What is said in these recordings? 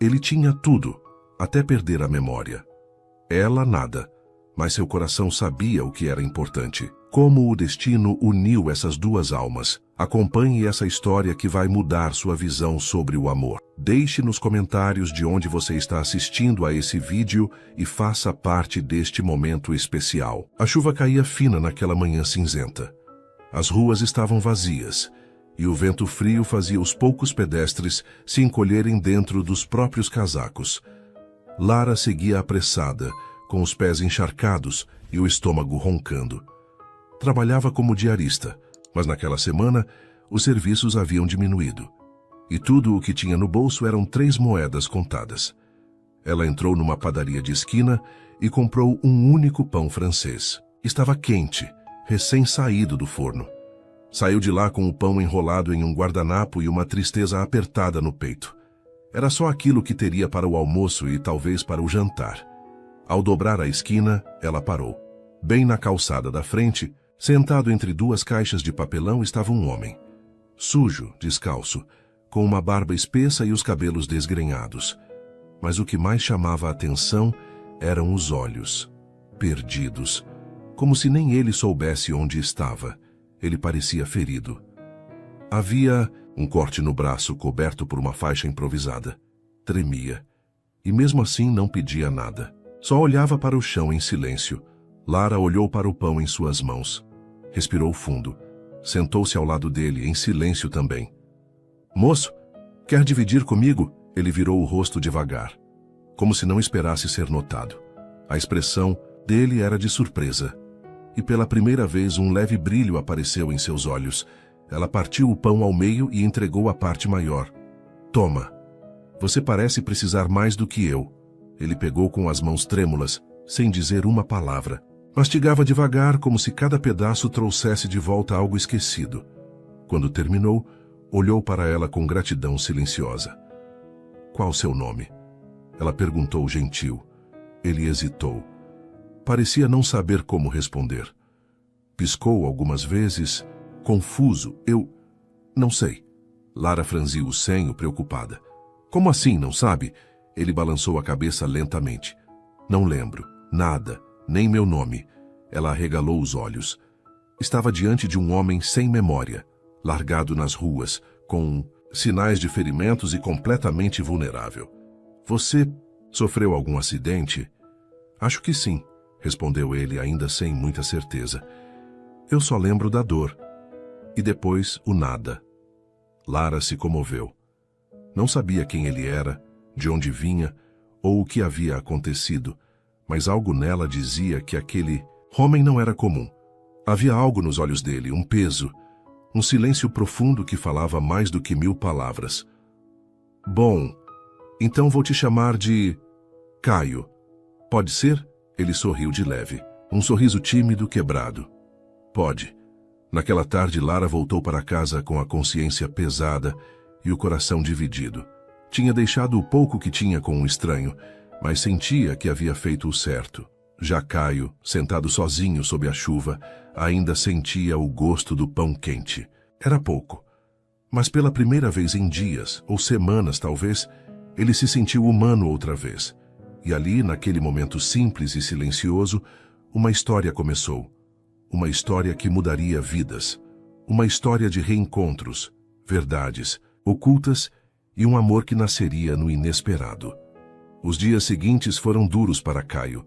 Ele tinha tudo, até perder a memória. Ela nada, mas seu coração sabia o que era importante. Como o destino uniu essas duas almas? Acompanhe essa história que vai mudar sua visão sobre o amor. Deixe nos comentários de onde você está assistindo a esse vídeo e faça parte deste momento especial. A chuva caía fina naquela manhã cinzenta. As ruas estavam vazias e o vento frio fazia os poucos pedestres se encolherem dentro dos próprios casacos. Lara seguia apressada, com os pés encharcados e o estômago roncando. Trabalhava como diarista, mas naquela semana os serviços haviam diminuído. E tudo o que tinha no bolso eram 3 moedas contadas. Ela entrou numa padaria de esquina e comprou um único pão francês. Estava quente, recém-saído do forno. Saiu de lá com o pão enrolado em um guardanapo e uma tristeza apertada no peito. Era só aquilo que teria para o almoço e talvez para o jantar. Ao dobrar a esquina, ela parou. Bem na calçada da frente, sentado entre 2 caixas de papelão, estava um homem. Sujo, descalço, com uma barba espessa e os cabelos desgrenhados. Mas o que mais chamava a atenção eram os olhos, perdidos, como se nem ele soubesse onde estava. Ele parecia ferido. Havia um corte no braço coberto por uma faixa improvisada. Tremia. E mesmo assim não pedia nada. Só olhava para o chão em silêncio. Lara olhou para o pão em suas mãos. Respirou fundo. Sentou-se ao lado dele, em silêncio também. Moço, quer dividir comigo? Ele virou o rosto devagar, como se não esperasse ser notado. A expressão dele era de surpresa. E pela primeira vez um leve brilho apareceu em seus olhos. Ela partiu o pão ao meio e entregou a parte maior. Toma. Você parece precisar mais do que eu. Ele pegou com as mãos trêmulas, sem dizer uma palavra. Mastigava devagar, como se cada pedaço trouxesse de volta algo esquecido. Quando terminou, olhou para ela com gratidão silenciosa. Qual seu nome? Ela perguntou gentil. Ele hesitou. Parecia não saber como responder. Piscou algumas vezes, confuso. Eu não sei. Lara franziu o senho, preocupada. Como assim, não sabe? Ele balançou a cabeça lentamente. Não lembro. Nada. Nem meu nome. Ela arregalou os olhos. Estava diante de um homem sem memória, largado nas ruas, com sinais de ferimentos e completamente vulnerável. Você sofreu algum acidente? Acho que sim, respondeu ele ainda sem muita certeza. Eu só lembro da dor. E depois o nada. Lara se comoveu. Não sabia quem ele era, de onde vinha, ou o que havia acontecido, mas algo nela dizia que aquele homem não era comum. Havia algo nos olhos dele, um peso, um silêncio profundo que falava mais do que 1000 palavras. Bom, então vou te chamar de Caio. Pode ser? Ele sorriu de leve, um sorriso tímido, quebrado. Pode. Naquela tarde, Lara voltou para casa com a consciência pesada e o coração dividido. Tinha deixado o pouco que tinha com um estranho, mas sentia que havia feito o certo. Já Caio, sentado sozinho sob a chuva, ainda sentia o gosto do pão quente. Era pouco. Mas pela primeira vez em dias, ou semanas talvez, ele se sentiu humano outra vez. E ali, naquele momento simples e silencioso, uma história começou. Uma história que mudaria vidas. Uma história de reencontros, verdades, ocultas e um amor que nasceria no inesperado. Os dias seguintes foram duros para Caio.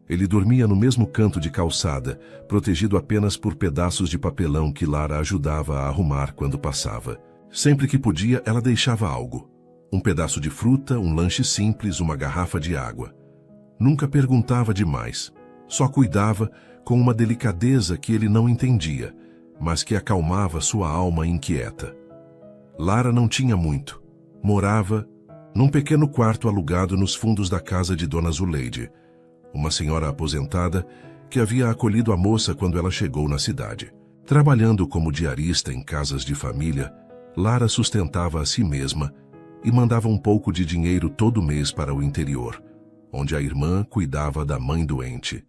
Ele dormia no mesmo canto de calçada, protegido apenas por pedaços de papelão que Lara ajudava a arrumar quando passava. Sempre que podia, ela deixava algo. Um pedaço de fruta, um lanche simples, uma garrafa de água. Nunca perguntava demais. Só cuidava com uma delicadeza que ele não entendia, mas que acalmava sua alma inquieta. Lara não tinha muito. Morava num pequeno quarto alugado nos fundos da casa de Dona Zuleide, uma senhora aposentada que havia acolhido a moça quando ela chegou na cidade. Trabalhando como diarista em casas de família, Lara sustentava a si mesma e mandava um pouco de dinheiro todo mês para o interior, onde a irmã cuidava da mãe doente.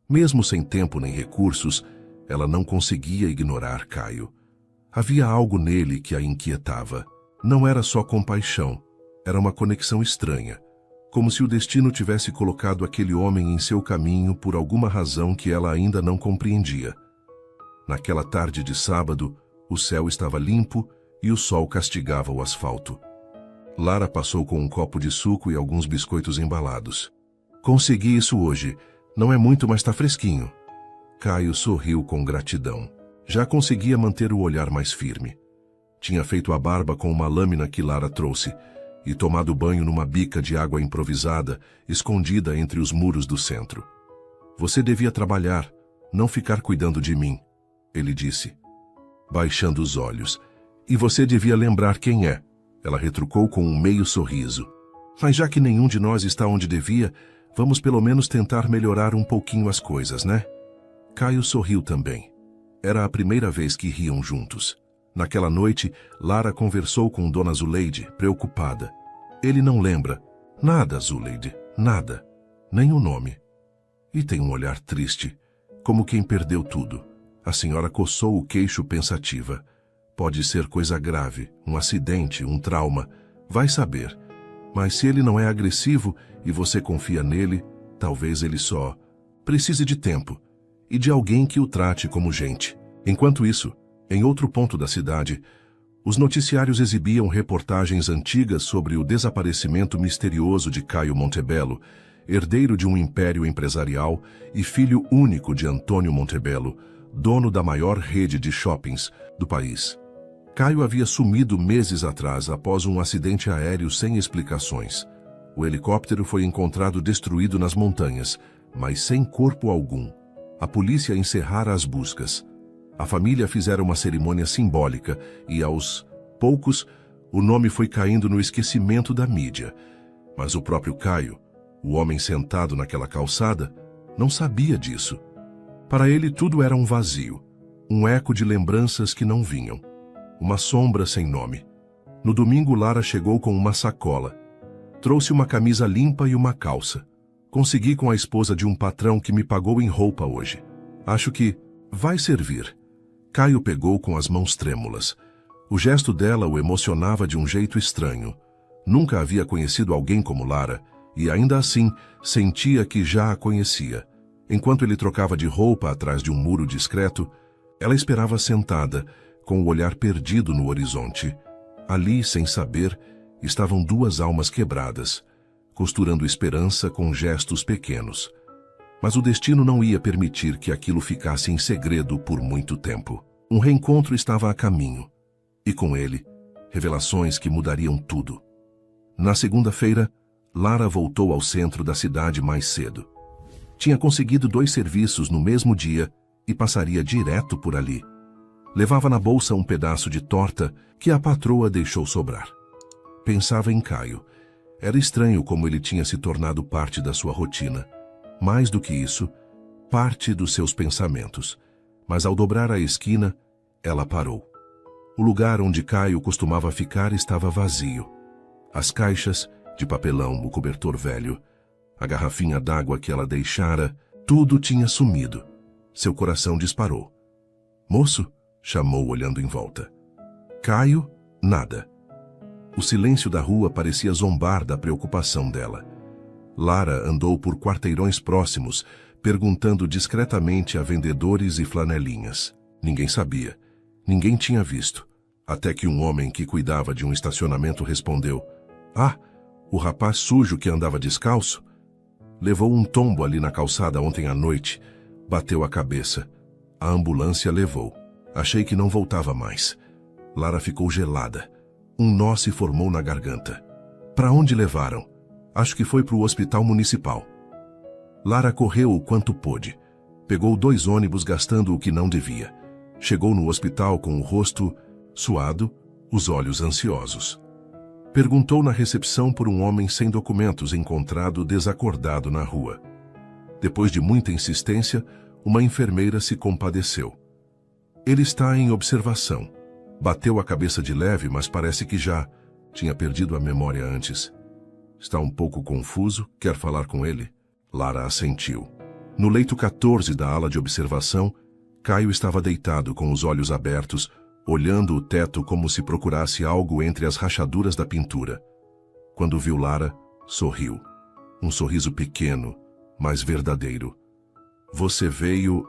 Mesmo sem tempo nem recursos, ela não conseguia ignorar Caio. Havia algo nele que a inquietava. Não era só compaixão, Era uma conexão estranha, como se o destino tivesse colocado aquele homem em seu caminho por alguma razão que ela ainda não compreendia. Naquela tarde de sábado, o céu estava limpo e o sol castigava o asfalto. Lara passou com um copo de suco e alguns biscoitos embalados. Consegui isso hoje. Não é muito, mas está fresquinho. Caio sorriu com gratidão. Já conseguia manter o olhar mais firme. Tinha feito a barba com uma lâmina que Lara trouxe e tomado banho numa bica de água improvisada, escondida entre os muros do centro. Você devia trabalhar, não ficar cuidando de mim, ele disse, baixando os olhos. E você devia lembrar quem é, ela retrucou com um meio sorriso. Mas já que nenhum de nós está onde devia, vamos pelo menos tentar melhorar um pouquinho as coisas, né? Caio sorriu também. Era a primeira vez que riam juntos. Naquela noite, Lara conversou com Dona Zuleide, preocupada. Ele não lembra. Nada, Zuleide, nada. Nem o nome. E tem um olhar triste, como quem perdeu tudo. A senhora coçou o queixo pensativa. Pode ser coisa grave, um acidente, um trauma. Vai saber. Mas se ele não é agressivo e você confia nele, talvez ele só precise de tempo e de alguém que o trate como gente. Enquanto isso, em outro ponto da cidade, os noticiários exibiam reportagens antigas sobre o desaparecimento misterioso de Caio Montebello, herdeiro de um império empresarial e filho único de Antônio Montebello, dono da maior rede de shoppings do país. Caio havia sumido meses atrás após um acidente aéreo sem explicações. O helicóptero foi encontrado destruído nas montanhas, mas sem corpo algum. A polícia encerrara as buscas. A família fizera uma cerimônia simbólica e, aos poucos, o nome foi caindo no esquecimento da mídia. Mas o próprio Caio, o homem sentado naquela calçada, não sabia disso. Para ele tudo era um vazio, um eco de lembranças que não vinham. Uma sombra sem nome. No domingo, Lara chegou com uma sacola. Trouxe uma camisa limpa e uma calça. Consegui com a esposa de um patrão que me pagou em roupa hoje. Acho que vai servir. Caio pegou com as mãos trêmulas. O gesto dela o emocionava de um jeito estranho. Nunca havia conhecido alguém como Lara, e ainda assim sentia que já a conhecia. Enquanto ele trocava de roupa atrás de um muro discreto, ela esperava sentada, com o olhar perdido no horizonte. Ali, sem saber, estavam duas almas quebradas, costurando esperança com gestos pequenos. Mas o destino não ia permitir que aquilo ficasse em segredo por muito tempo. Um reencontro estava a caminho, e com ele, revelações que mudariam tudo. Na segunda-feira, Lara voltou ao centro da cidade mais cedo. Tinha conseguido 2 serviços no mesmo dia e passaria direto por ali. Levava na bolsa um pedaço de torta que a patroa deixou sobrar. Pensava em Caio. Era estranho como ele tinha se tornado parte da sua rotina. Mais do que isso, parte dos seus pensamentos. Mas ao dobrar a esquina, ela parou. O lugar onde Caio costumava ficar estava vazio. As caixas de papelão, o cobertor velho, a garrafinha d'água que ela deixara, tudo tinha sumido. Seu coração disparou. "Moço?", chamou olhando em volta. Caio, nada. O silêncio da rua parecia zombar da preocupação dela. Lara andou por quarteirões próximos, perguntando discretamente a vendedores e flanelinhas. Ninguém sabia. Ninguém tinha visto. Até que um homem que cuidava de um estacionamento respondeu: "Ah, o rapaz sujo que andava descalço? Levou um tombo ali na calçada ontem à noite. Bateu a cabeça. A ambulância levou. Achei que não voltava mais." Lara ficou gelada. Um nó se formou na garganta. "Para onde levaram?" "Acho que foi para o hospital municipal." Lara correu o quanto pôde. Pegou 2 ônibus gastando o que não devia. Chegou no hospital com o rosto suado, os olhos ansiosos. Perguntou na recepção por um homem sem documentos encontrado desacordado na rua. Depois de muita insistência, uma enfermeira se compadeceu. "Ele está em observação. Bateu a cabeça de leve, mas parece que já tinha perdido a memória antes. Está um pouco confuso, quer falar com ele?" Lara assentiu. No leito 14 da ala de observação, Caio estava deitado com os olhos abertos, olhando o teto como se procurasse algo entre as rachaduras da pintura. Quando viu Lara, sorriu. Um sorriso pequeno, mas verdadeiro. Você veio...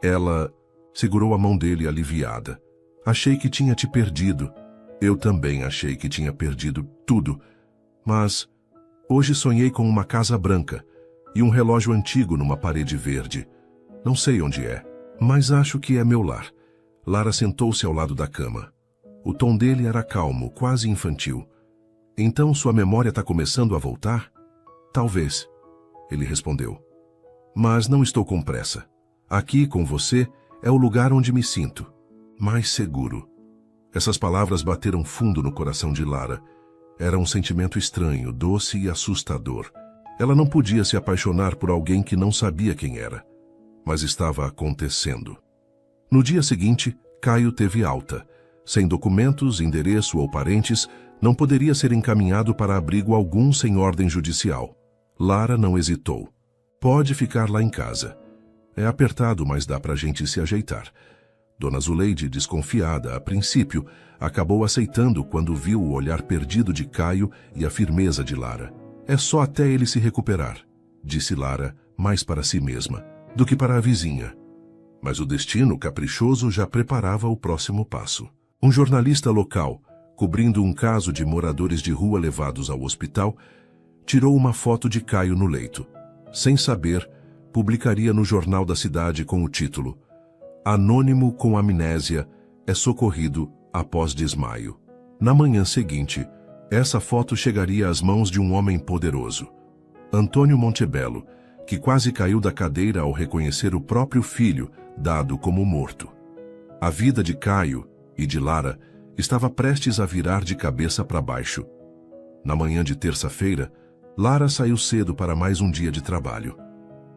Ela segurou a mão dele aliviada. Achei que tinha te perdido. Eu também achei que tinha perdido tudo. Mas hoje sonhei com uma casa branca e um relógio antigo numa parede verde. Não sei onde é, mas acho que é meu lar. Lara sentou-se ao lado da cama. O tom dele era calmo, quase infantil. Então sua memória está começando a voltar? Talvez, ele respondeu. Mas não estou com pressa. Aqui, com você, é o lugar onde me sinto mais seguro. Essas palavras bateram fundo no coração de Lara. Era um sentimento estranho, doce e assustador. Ela não podia se apaixonar por alguém que não sabia quem era. Mas estava acontecendo. No dia seguinte, Caio teve alta. Sem documentos, endereço ou parentes, não poderia ser encaminhado para abrigo algum sem ordem judicial. Lara não hesitou. Pode ficar lá em casa. É apertado, mas dá pra gente se ajeitar. Dona Zuleide, desconfiada a princípio, acabou aceitando quando viu o olhar perdido de Caio e a firmeza de Lara. É só até ele se recuperar, disse Lara, mais para si mesma, do que para a vizinha. Mas o destino caprichoso já preparava o próximo passo. Um jornalista local, cobrindo um caso de moradores de rua levados ao hospital, tirou uma foto de Caio no leito. Sem saber, publicaria no jornal da cidade com o título "Anônimo com amnésia é socorrido após desmaio". Na manhã seguinte, essa foto chegaria às mãos de um homem poderoso, Antônio Montebello, que quase caiu da cadeira ao reconhecer o próprio filho, dado como morto. A vida de Caio e de Lara estava prestes a virar de cabeça para baixo. Na manhã de terça-feira, Lara saiu cedo para mais um dia de trabalho.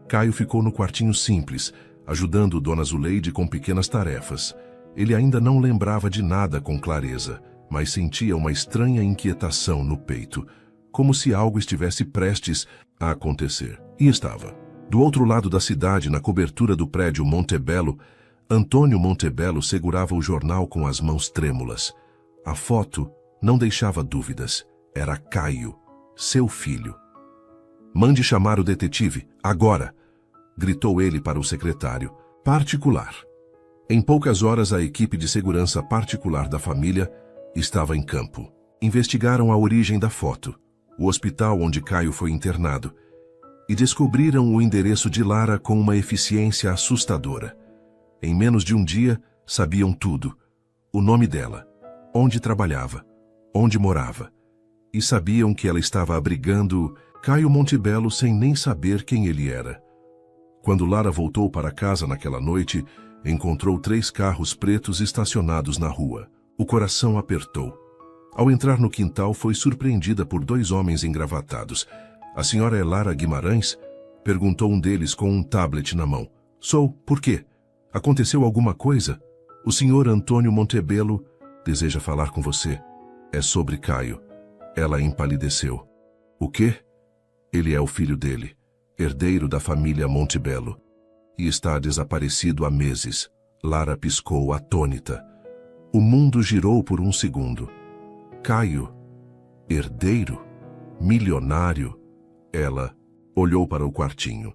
Caio ficou no quartinho simples, ajudando Dona Zuleide com pequenas tarefas. Ele ainda não lembrava de nada com clareza, mas sentia uma estranha inquietação no peito, como se algo estivesse prestes a acontecer. E estava. Do outro lado da cidade, na cobertura do prédio Montebello, Antônio Montebello segurava o jornal com as mãos trêmulas. A foto não deixava dúvidas. Era Caio, seu filho. "Mande chamar o detetive, agora!", gritou ele para o secretário. Particular. Em poucas horas, a equipe de segurança particular da família estava em campo. Investigaram a origem da foto, o hospital onde Caio foi internado, e descobriram o endereço de Lara com uma eficiência assustadora. Em menos de um dia, sabiam tudo. O nome dela, onde trabalhava, onde morava. E sabiam que ela estava abrigando Caio Montebello sem nem saber quem ele era. Quando Lara voltou para casa naquela noite, encontrou 3 carros pretos estacionados na rua. O coração apertou. Ao entrar no quintal, foi surpreendida por 2 homens engravatados. "A senhora é Lara Guimarães?", perguntou um deles com um tablet na mão. "Sou. Por quê? Aconteceu alguma coisa? O senhor Antônio Montebello deseja falar com você. É sobre Caio." Ela empalideceu. "O quê?" "Ele é o filho dele, herdeiro da família Montebello, e está desaparecido há meses." Lara piscou atônita. O mundo girou por um segundo. Caio, herdeiro, milionário. Ela olhou para o quartinho.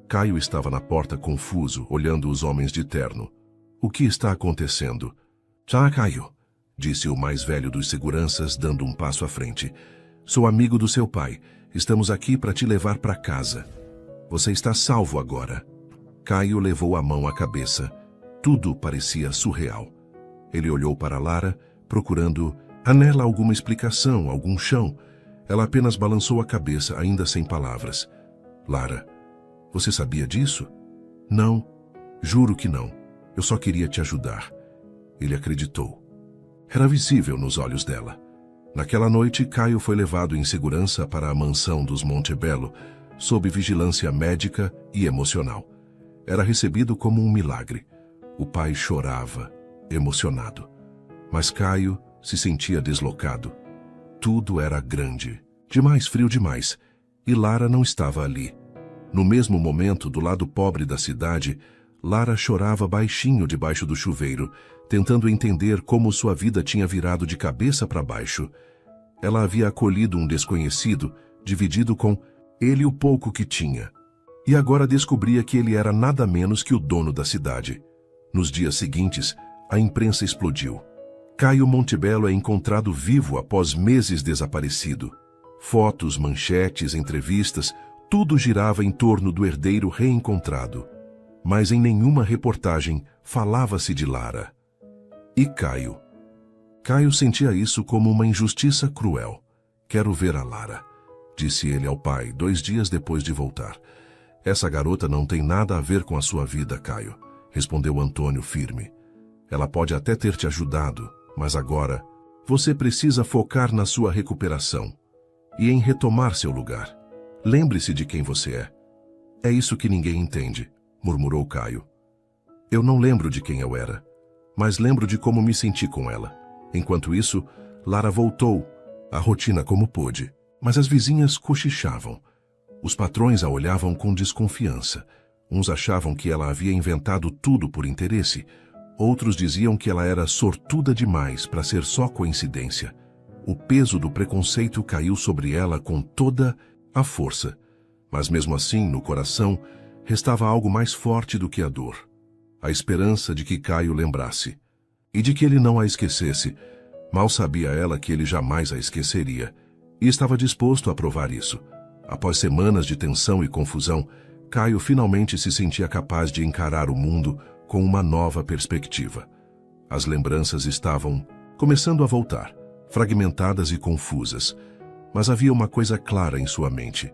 Caio estava na porta confuso, olhando os homens de terno. "O que está acontecendo?" "Tá, Caio", disse o mais velho dos seguranças, dando um passo à frente. "Sou amigo do seu pai. Estamos aqui para te levar para casa. Você está salvo agora." Caio levou a mão à cabeça. Tudo parecia surreal. Ele olhou para Lara, procurando nela alguma explicação, algum chão. Ela apenas balançou a cabeça, ainda sem palavras. "Lara, você sabia disso?" "Não, juro que não. Eu só queria te ajudar." Ele acreditou. Era visível nos olhos dela. Naquela noite, Caio foi levado em segurança para a mansão dos Montebello, sob vigilância médica e emocional. Era recebido como um milagre. O pai chorava, emocionado. Mas Caio se sentia deslocado. Tudo era grande, demais frio demais, e Lara não estava ali. No mesmo momento, do lado pobre da cidade, Lara chorava baixinho debaixo do chuveiro, tentando entender como sua vida tinha virado de cabeça para baixo. Ela havia acolhido um desconhecido, dividido com ele o pouco que tinha. E agora descobria que ele era nada menos que o dono da cidade. Nos dias seguintes, a imprensa explodiu. Caio Montebello é encontrado vivo após meses desaparecido. Fotos, manchetes, entrevistas, tudo girava em torno do herdeiro reencontrado. Mas em nenhuma reportagem falava-se de Lara. E Caio? Caio sentia isso como uma injustiça cruel. Quero ver a Lara, disse ele ao pai 2 dias depois de voltar. Essa garota não tem nada a ver com a sua vida, Caio, respondeu Antônio firme. Ela pode até ter te ajudado, mas agora você precisa focar na sua recuperação e em retomar seu lugar. Lembre-se de quem você é. É isso que ninguém entende, murmurou Caio. Eu não lembro de quem eu era, mas lembro de como me senti com ela. Enquanto isso, Lara voltou à rotina como pôde, mas as vizinhas cochichavam. Os patrões a olhavam com desconfiança. Uns achavam que ela havia inventado tudo por interesse, outros diziam que ela era sortuda demais para ser só coincidência. O peso do preconceito caiu sobre ela com toda a força, mas mesmo assim, no coração, restava algo mais forte do que a dor. A esperança de que Caio lembrasse, e de que ele não a esquecesse. Mal sabia ela que ele jamais a esqueceria, e estava disposto a provar isso. Após semanas de tensão e confusão, Caio finalmente se sentia capaz de encarar o mundo com uma nova perspectiva. As lembranças estavam começando a voltar, fragmentadas e confusas, mas havia uma coisa clara em sua mente.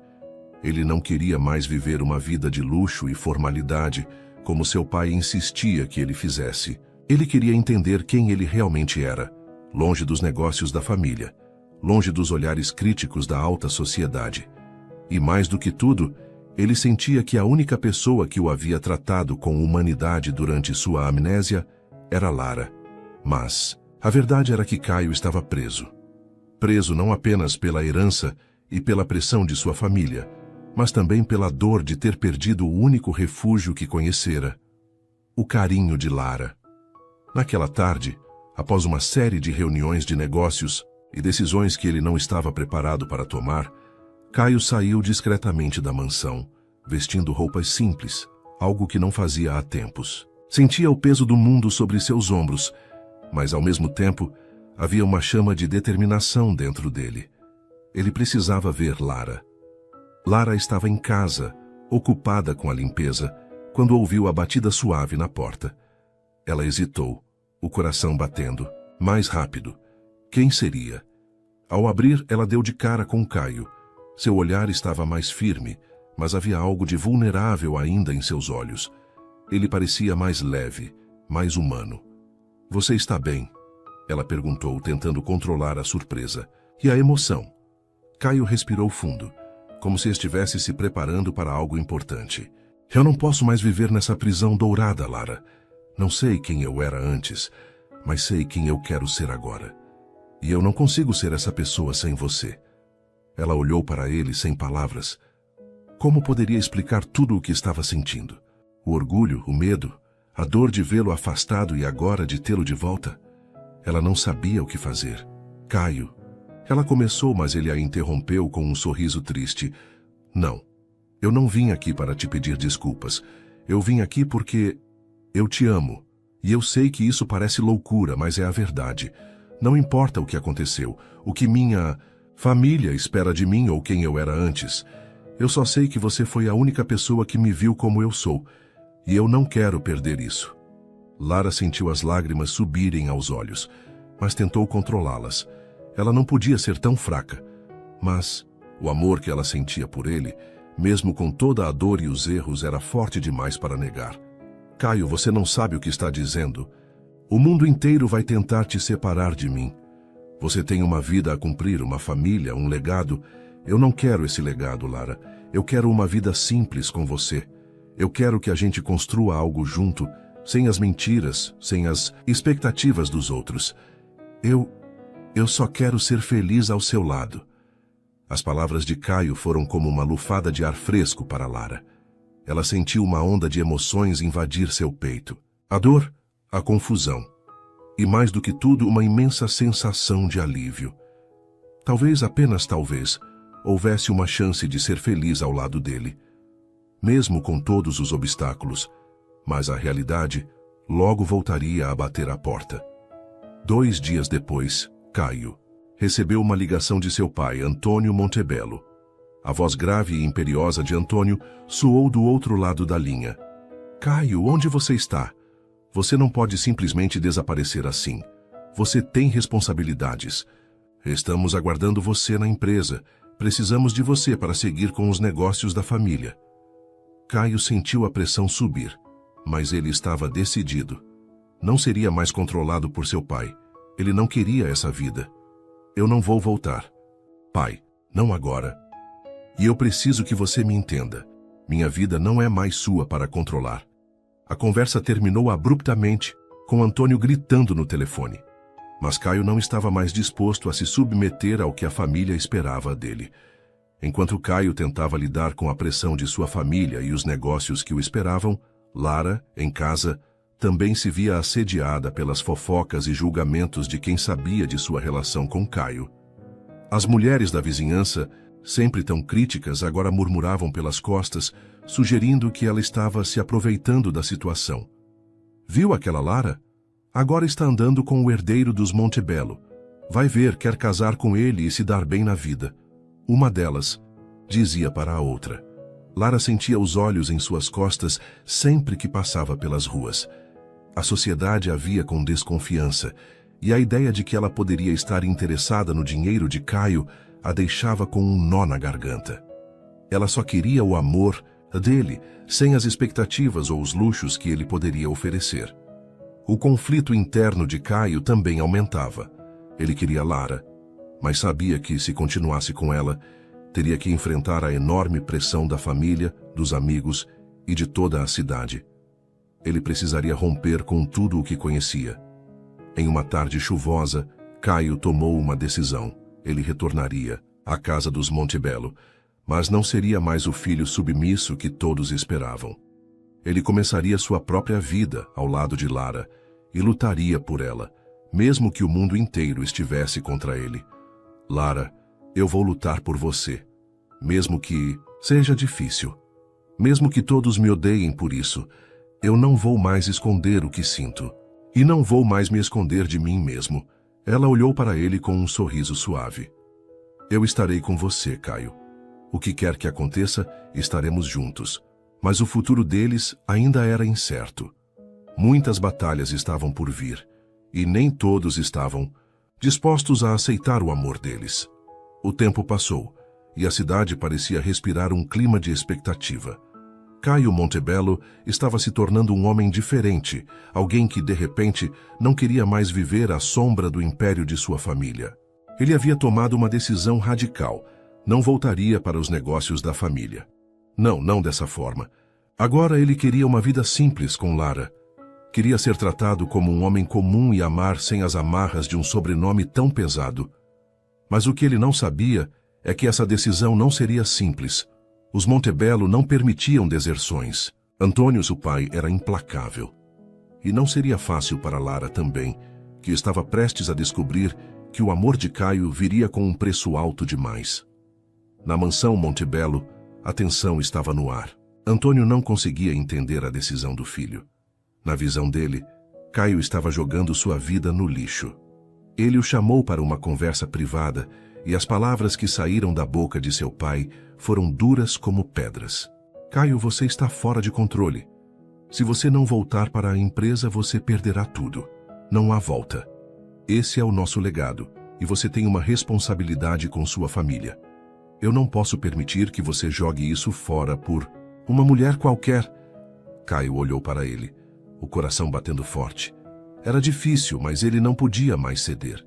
Ele não queria mais viver uma vida de luxo e formalidade, como seu pai insistia que ele fizesse. Ele queria entender quem ele realmente era, longe dos negócios da família, longe dos olhares críticos da alta sociedade. E mais do que tudo, ele sentia que a única pessoa que o havia tratado com humanidade durante sua amnésia era Lara. Mas a verdade era que Caio estava preso. Preso não apenas pela herança e pela pressão de sua família, mas também pela dor de ter perdido o único refúgio que conhecera, o carinho de Lara. Naquela tarde, após uma série de reuniões de negócios e decisões que ele não estava preparado para tomar, Caio saiu discretamente da mansão, vestindo roupas simples, algo que não fazia há tempos. Sentia o peso do mundo sobre seus ombros, mas ao mesmo tempo havia uma chama de determinação dentro dele. Ele precisava ver Lara. Lara estava em casa, ocupada com a limpeza, quando ouviu a batida suave na porta. Ela hesitou, o coração batendo, mais rápido. Quem seria? Ao abrir, ela deu de cara com Caio. Seu olhar estava mais firme, mas havia algo de vulnerável ainda em seus olhos. Ele parecia mais leve, mais humano. Você está bem? Ela perguntou, tentando controlar a surpresa e a emoção. Caio respirou fundo, como se estivesse se preparando para algo importante. Eu não posso mais viver nessa prisão dourada, Lara. Não sei quem eu era antes, mas sei quem eu quero ser agora. E eu não consigo ser essa pessoa sem você. Ela olhou para ele sem palavras. Como poderia explicar tudo o que estava sentindo? O orgulho, o medo, a dor de vê-lo afastado e agora de tê-lo de volta? Ela não sabia o que fazer. Caio. Ela começou, mas ele a interrompeu com um sorriso triste. Não. Eu não vim aqui para te pedir desculpas. Eu vim aqui porque eu te amo. E eu sei que isso parece loucura, mas é a verdade. Não importa o que aconteceu, o que minha família espera de mim ou quem eu era antes. Eu só sei que você foi a única pessoa que me viu como eu sou. E eu não quero perder isso. Lara sentiu as lágrimas subirem aos olhos, mas tentou controlá-las. Ela não podia ser tão fraca. Mas o amor que ela sentia por ele, mesmo com toda a dor e os erros, era forte demais para negar. Caio, você não sabe o que está dizendo. O mundo inteiro vai tentar te separar de mim. Você tem uma vida a cumprir, uma família, um legado. Eu não quero esse legado, Lara. Eu quero uma vida simples com você. Eu quero que a gente construa algo junto, sem as mentiras, sem as expectativas dos outros. Eu só quero ser feliz ao seu lado. As palavras de Caio foram como uma lufada de ar fresco para Lara. Ela sentiu uma onda de emoções invadir seu peito. A dor, a confusão. E mais do que tudo, uma imensa sensação de alívio. Talvez, apenas talvez, houvesse uma chance de ser feliz ao lado dele. Mesmo com todos os obstáculos, mas a realidade logo voltaria a bater à porta. 2 dias depois, Caio recebeu uma ligação de seu pai, Antônio Montebello. A voz grave e imperiosa de Antônio soou do outro lado da linha. Caio, onde você está? Você não pode simplesmente desaparecer assim. Você tem responsabilidades. Estamos aguardando você na empresa. Precisamos de você para seguir com os negócios da família. Caio sentiu a pressão subir, mas ele estava decidido. Não seria mais controlado por seu pai. Ele não queria essa vida. Eu não vou voltar. Pai, não agora. E eu preciso que você me entenda. Minha vida não é mais sua para controlar. A conversa terminou abruptamente, com Antônio gritando no telefone. Mas Caio não estava mais disposto a se submeter ao que a família esperava dele. Enquanto Caio tentava lidar com a pressão de sua família e os negócios que o esperavam, Lara, em casa, também se via assediada pelas fofocas e julgamentos de quem sabia de sua relação com Caio. As mulheres da vizinhança, sempre tão críticas, agora murmuravam pelas costas, sugerindo que ela estava se aproveitando da situação. Viu aquela Lara? Agora está andando com o herdeiro dos Montebello. Vai ver, quer casar com ele e se dar bem na vida. Uma delas dizia para a outra. Lara sentia os olhos em suas costas sempre que passava pelas ruas. A sociedade a via com desconfiança, e a ideia de que ela poderia estar interessada no dinheiro de Caio a deixava com um nó na garganta. Ela só queria o amor dele, sem as expectativas ou os luxos que ele poderia oferecer. O conflito interno de Caio também aumentava. Ele queria Lara, mas sabia que, se continuasse com ela, teria que enfrentar a enorme pressão da família, dos amigos e de toda a cidade. Ele precisaria romper com tudo o que conhecia. Em uma tarde chuvosa, Caio tomou uma decisão. Ele retornaria à casa dos Montebello, mas não seria mais o filho submisso que todos esperavam. Ele começaria sua própria vida ao lado de Lara e lutaria por ela, mesmo que o mundo inteiro estivesse contra ele. Lara, eu vou lutar por você, mesmo que seja difícil. Mesmo que todos me odeiem por isso, eu não vou mais esconder o que sinto. E não vou mais me esconder de mim mesmo. Ela olhou para ele com um sorriso suave. Eu estarei com você, Caio. O que quer que aconteça, estaremos juntos. Mas o futuro deles ainda era incerto. Muitas batalhas estavam por vir, e nem todos estavam dispostos a aceitar o amor deles. O tempo passou, e a cidade parecia respirar um clima de expectativa. Caio Montebello estava se tornando um homem diferente, alguém que, de repente, não queria mais viver à sombra do império de sua família. Ele havia tomado uma decisão radical. Não voltaria para os negócios da família. Não dessa forma. Agora ele queria uma vida simples com Lara. Queria ser tratado como um homem comum e amar sem as amarras de um sobrenome tão pesado. Mas o que ele não sabia é que essa decisão não seria simples. Os Montebello não permitiam deserções. Antônio, seu pai, era implacável. E não seria fácil para Lara também, que estava prestes a descobrir que o amor de Caio viria com um preço alto demais. Na mansão Montebello, a tensão estava no ar. Antônio não conseguia entender a decisão do filho. Na visão dele, Caio estava jogando sua vida no lixo. Ele o chamou para uma conversa privada e as palavras que saíram da boca de seu pai foram duras como pedras. Caio, você está fora de controle. Se você não voltar para a empresa, você perderá tudo. Não há volta. Esse é o nosso legado, e você tem uma responsabilidade com sua família. Eu não posso permitir que você jogue isso fora por uma mulher qualquer. Caio olhou para ele, o coração batendo forte. Era difícil, mas ele não podia mais ceder.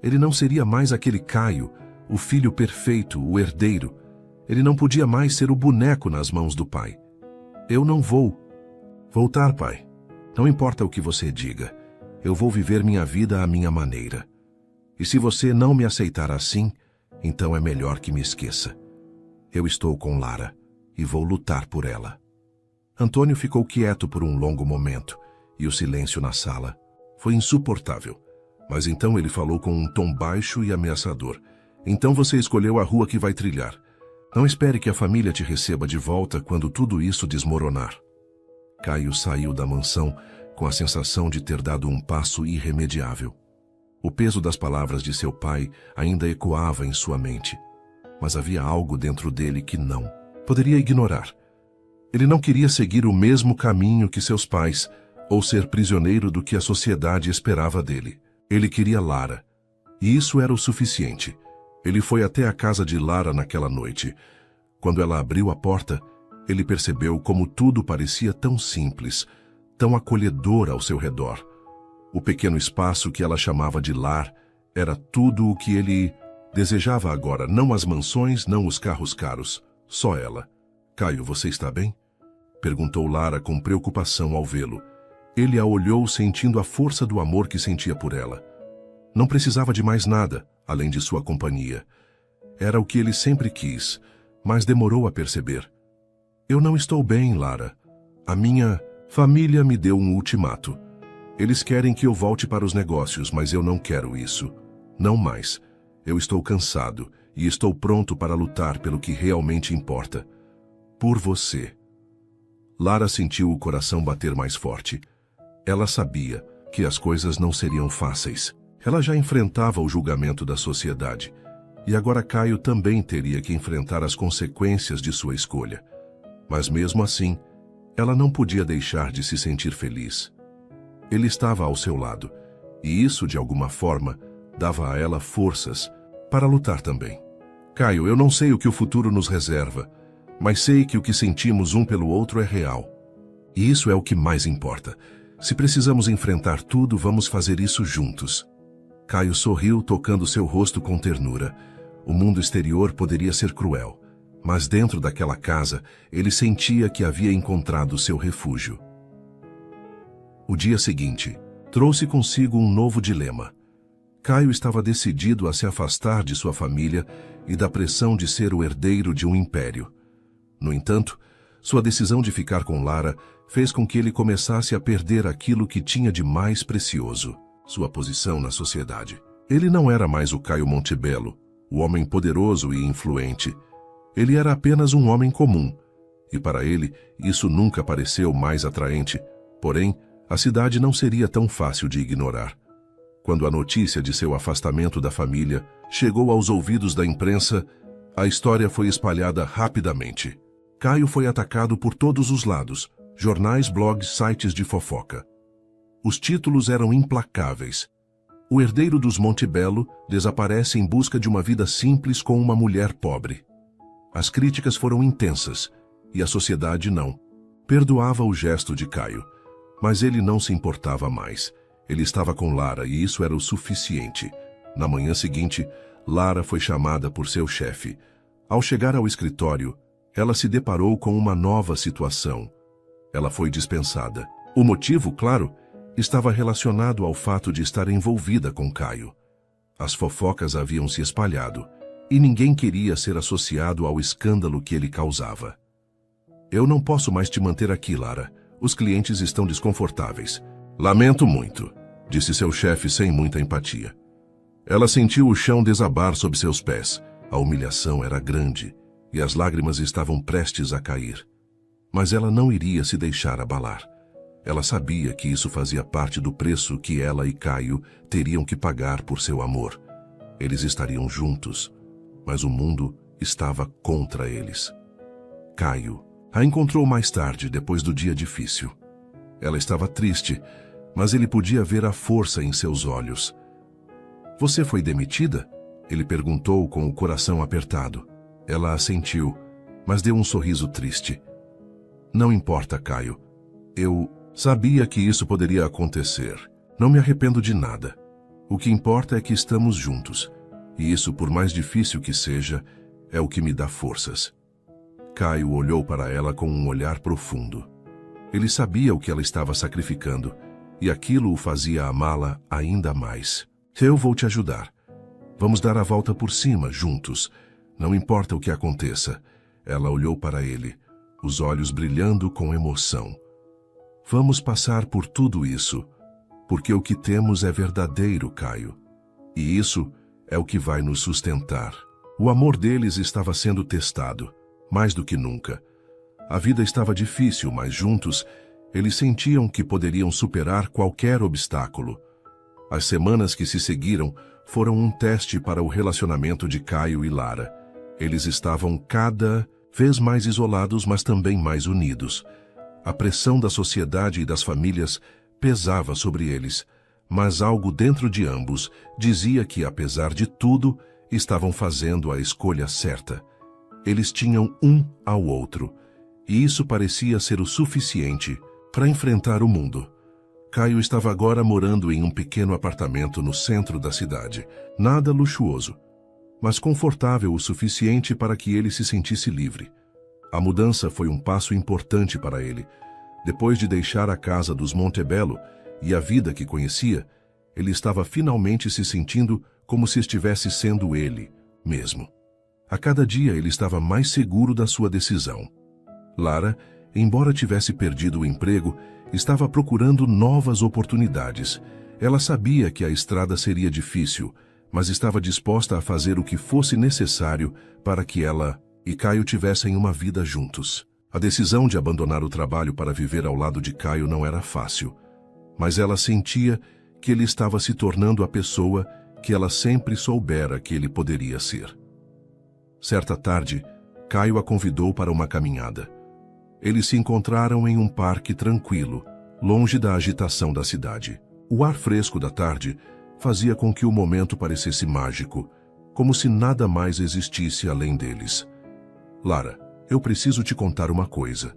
Ele não seria mais aquele Caio, o filho perfeito, o herdeiro. Ele não podia mais ser o boneco nas mãos do pai. Eu não vou voltar, pai. Não importa o que você diga. Eu vou viver minha vida à minha maneira. E se você não me aceitar assim, então é melhor que me esqueça. Eu estou com Lara e vou lutar por ela. Antônio ficou quieto por um longo momento, e o silêncio na sala foi insuportável. Mas então ele falou com um tom baixo e ameaçador. Então você escolheu a rua que vai trilhar. Não espere que a família te receba de volta quando tudo isso desmoronar. Caio saiu da mansão com a sensação de ter dado um passo irremediável. O peso das palavras de seu pai ainda ecoava em sua mente, mas havia algo dentro dele que não poderia ignorar. Ele não queria seguir o mesmo caminho que seus pais, ou ser prisioneiro do que a sociedade esperava dele. Ele queria Lara, e isso era o suficiente. Ele foi até a casa de Lara naquela noite. Quando ela abriu a porta, ele percebeu como tudo parecia tão simples, tão acolhedor ao seu redor. O pequeno espaço que ela chamava de lar era tudo o que ele desejava agora, não as mansões, não os carros caros, só ela. Caio, você está bem? Perguntou Lara com preocupação ao vê-lo. Ele a olhou sentindo a força do amor que sentia por ela. Não precisava de mais nada, além de sua companhia. Era o que ele sempre quis, mas demorou a perceber. Eu não estou bem, Lara. A minha família me deu um ultimato. Eles querem que eu volte para os negócios, mas eu não quero isso. Não mais. Eu estou cansado e estou pronto para lutar pelo que realmente importa. Por você. Lara sentiu o coração bater mais forte. Ela sabia que as coisas não seriam fáceis. Ela já enfrentava o julgamento da sociedade. E agora Caio também teria que enfrentar as consequências de sua escolha. Mas mesmo assim, ela não podia deixar de se sentir feliz. Ele estava ao seu lado, e isso, de alguma forma, dava a ela forças para lutar também. Caio, eu não sei o que o futuro nos reserva, mas sei que o que sentimos um pelo outro é real. E isso é o que mais importa. Se precisamos enfrentar tudo, vamos fazer isso juntos. Caio sorriu, tocando seu rosto com ternura. O mundo exterior poderia ser cruel, mas dentro daquela casa, ele sentia que havia encontrado seu refúgio. O dia seguinte trouxe consigo um novo dilema. Caio estava decidido a se afastar de sua família e da pressão de ser o herdeiro de um império. No entanto, sua decisão de ficar com Lara fez com que ele começasse a perder aquilo que tinha de mais precioso, sua posição na sociedade. Ele não era mais o Caio Montebello, o homem poderoso e influente. Ele era apenas um homem comum, e para ele isso nunca pareceu mais atraente. Porém, a cidade não seria tão fácil de ignorar. Quando a notícia de seu afastamento da família chegou aos ouvidos da imprensa, a história foi espalhada rapidamente. Caio foi atacado por todos os lados, jornais, blogs, sites de fofoca. Os títulos eram implacáveis. O herdeiro dos Montebello desaparece em busca de uma vida simples com uma mulher pobre. As críticas foram intensas, e a sociedade não perdoava o gesto de Caio. Mas ele não se importava mais. Ele estava com Lara e isso era o suficiente. Na manhã seguinte, Lara foi chamada por seu chefe. Ao chegar ao escritório, ela se deparou com uma nova situação. Ela foi dispensada. O motivo, claro, estava relacionado ao fato de estar envolvida com Caio. As fofocas haviam se espalhado, e ninguém queria ser associado ao escândalo que ele causava. Eu não posso mais te manter aqui, Lara. Os clientes estão desconfortáveis. Lamento muito, disse seu chefe sem muita empatia. Ela sentiu o chão desabar sob seus pés. A humilhação era grande, e as lágrimas estavam prestes a cair. Mas ela não iria se deixar abalar. Ela sabia que isso fazia parte do preço que ela e Caio teriam que pagar por seu amor. Eles estariam juntos, mas o mundo estava contra eles. Caio a encontrou mais tarde, depois do dia difícil. Ela estava triste, mas ele podia ver a força em seus olhos. Você foi demitida? Ele perguntou com o coração apertado. Ela assentiu, mas deu um sorriso triste. Não importa, Caio. Eu sabia que isso poderia acontecer. Não me arrependo de nada. O que importa é que estamos juntos. E isso, por mais difícil que seja, é o que me dá forças. Caio olhou para ela com um olhar profundo. Ele sabia o que ela estava sacrificando, e aquilo o fazia amá-la ainda mais. Eu vou te ajudar. Vamos dar a volta por cima, juntos. Não importa o que aconteça. Ela olhou para ele, os olhos brilhando com emoção. Vamos passar por tudo isso, porque o que temos é verdadeiro, Caio. E isso é o que vai nos sustentar. O amor deles estava sendo testado, mais do que nunca. A vida estava difícil, mas juntos, eles sentiam que poderiam superar qualquer obstáculo. As semanas que se seguiram foram um teste para o relacionamento de Caio e Lara. Eles estavam cada vez mais isolados, mas também mais unidos. A pressão da sociedade e das famílias pesava sobre eles, mas algo dentro de ambos dizia que, apesar de tudo, estavam fazendo a escolha certa. Eles tinham um ao outro, e isso parecia ser o suficiente para enfrentar o mundo. Caio estava agora morando em um pequeno apartamento no centro da cidade. Nada luxuoso, mas confortável o suficiente para que ele se sentisse livre. A mudança foi um passo importante para ele. Depois de deixar a casa dos Montebello e a vida que conhecia, ele estava finalmente se sentindo como se estivesse sendo ele mesmo. A cada dia ele estava mais seguro da sua decisão. Lara, embora tivesse perdido o emprego, estava procurando novas oportunidades. Ela sabia que a estrada seria difícil, mas estava disposta a fazer o que fosse necessário para que ela e Caio tivessem uma vida juntos. A decisão de abandonar o trabalho para viver ao lado de Caio não era fácil, mas ela sentia que ele estava se tornando a pessoa que ela sempre soubera que ele poderia ser. Certa tarde, Caio a convidou para uma caminhada. Eles se encontraram em um parque tranquilo, longe da agitação da cidade. O ar fresco da tarde fazia com que o momento parecesse mágico, como se nada mais existisse além deles. Lara, eu preciso te contar uma coisa.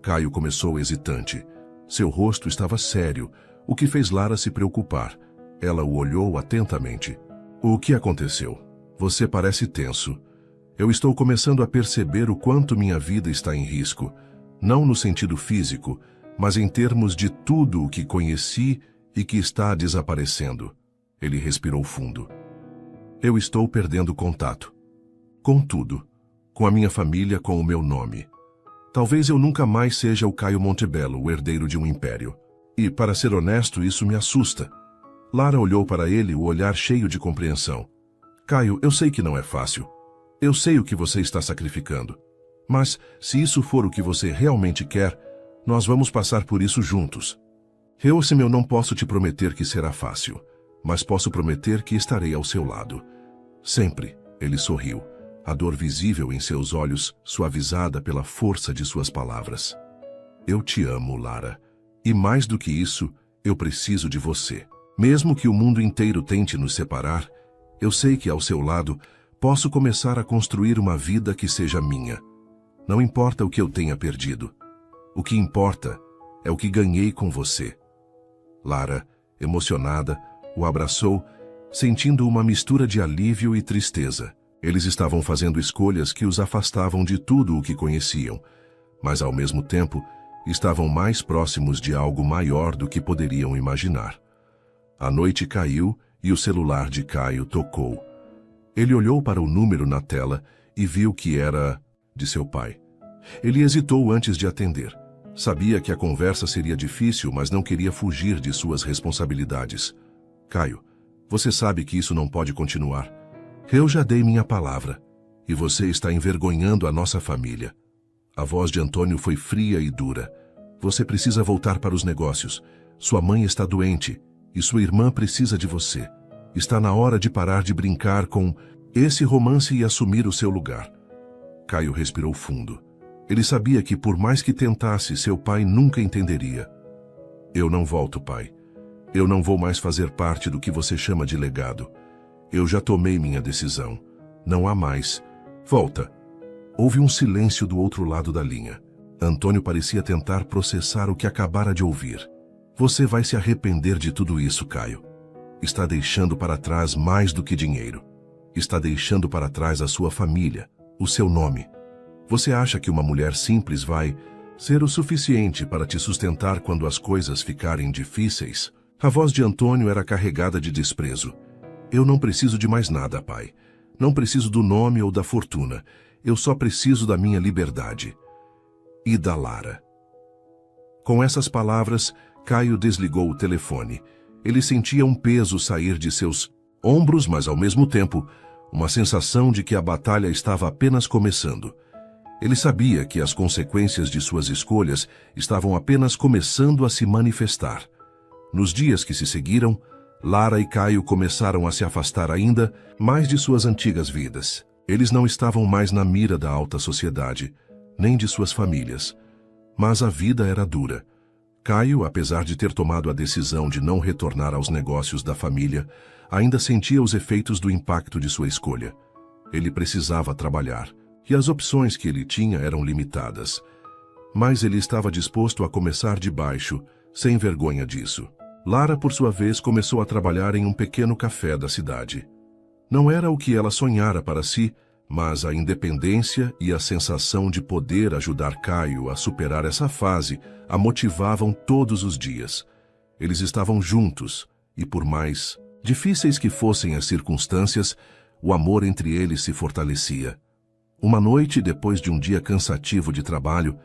Caio começou hesitante. Seu rosto estava sério, o que fez Lara se preocupar. Ela o olhou atentamente. O que aconteceu? Você parece tenso. Eu estou começando a perceber o quanto minha vida está em risco, não no sentido físico, mas em termos de tudo o que conheci e que está desaparecendo. Ele respirou fundo. Eu estou perdendo contato. Com tudo. Com a minha família, com o meu nome. Talvez eu nunca mais seja o Caio Montebello, o herdeiro de um império. E, para ser honesto, isso me assusta. Lara olhou para ele, o olhar cheio de compreensão. Caio, eu sei que não é fácil. Eu sei o que você está sacrificando. Mas, se isso for o que você realmente quer, nós vamos passar por isso juntos. Eu não posso te prometer que será fácil, mas posso prometer que estarei ao seu lado. Sempre, ele sorriu, a dor visível em seus olhos, suavizada pela força de suas palavras. Eu te amo, Lara. E mais do que isso, eu preciso de você. Mesmo que o mundo inteiro tente nos separar, eu sei que ao seu lado posso começar a construir uma vida que seja minha. Não importa o que eu tenha perdido. O que importa é o que ganhei com você. Lara, emocionada, o abraçou, sentindo uma mistura de alívio e tristeza. Eles estavam fazendo escolhas que os afastavam de tudo o que conheciam, mas ao mesmo tempo estavam mais próximos de algo maior do que poderiam imaginar. A noite caiu e o celular de Caio tocou. Ele olhou para o número na tela e viu que era de seu pai. Ele hesitou antes de atender. Sabia que a conversa seria difícil, mas não queria fugir de suas responsabilidades. Caio, você sabe que isso não pode continuar. Eu já dei minha palavra, e você está envergonhando a nossa família. A voz de Antônio foi fria e dura. Você precisa voltar para os negócios. Sua mãe está doente, e sua irmã precisa de você. Está na hora de parar de brincar com esse romance e assumir o seu lugar. Caio respirou fundo. Ele sabia que, por mais que tentasse, seu pai nunca entenderia. Eu não volto, pai. Eu não vou mais fazer parte do que você chama de legado. Eu já tomei minha decisão. Não há mais. Volta. Houve um silêncio do outro lado da linha. Antônio parecia tentar processar o que acabara de ouvir. Você vai se arrepender de tudo isso, Caio. Está deixando para trás mais do que dinheiro. Está deixando para trás a sua família, o seu nome. Você acha que uma mulher simples vai ser o suficiente para te sustentar quando as coisas ficarem difíceis? A voz de Antônio era carregada de desprezo. Eu não preciso de mais nada, pai. Não preciso do nome ou da fortuna. Eu só preciso da minha liberdade. E da Lara. Com essas palavras, Caio desligou o telefone. Ele sentia um peso sair de seus Ombros, mas ao mesmo tempo, uma sensação de que a batalha estava apenas começando. Ele sabia que as consequências de suas escolhas estavam apenas começando a se manifestar. Nos dias que se seguiram, Lara e Caio começaram a se afastar ainda mais de suas antigas vidas. Eles não estavam mais na mira da alta sociedade, nem de suas famílias. Mas a vida era dura. Caio, apesar de ter tomado a decisão de não retornar aos negócios da família, ainda sentia os efeitos do impacto de sua escolha. Ele precisava trabalhar, e as opções que ele tinha eram limitadas. Mas ele estava disposto a começar de baixo, sem vergonha disso. Lara, por sua vez, começou a trabalhar em um pequeno café da cidade. Não era o que ela sonhara para si, mas a independência e a sensação de poder ajudar Caio a superar essa fase a motivavam todos os dias. Eles estavam juntos, e por mais difíceis que fossem as circunstâncias, o amor entre eles se fortalecia. Uma noite, depois de um dia cansativo de trabalho,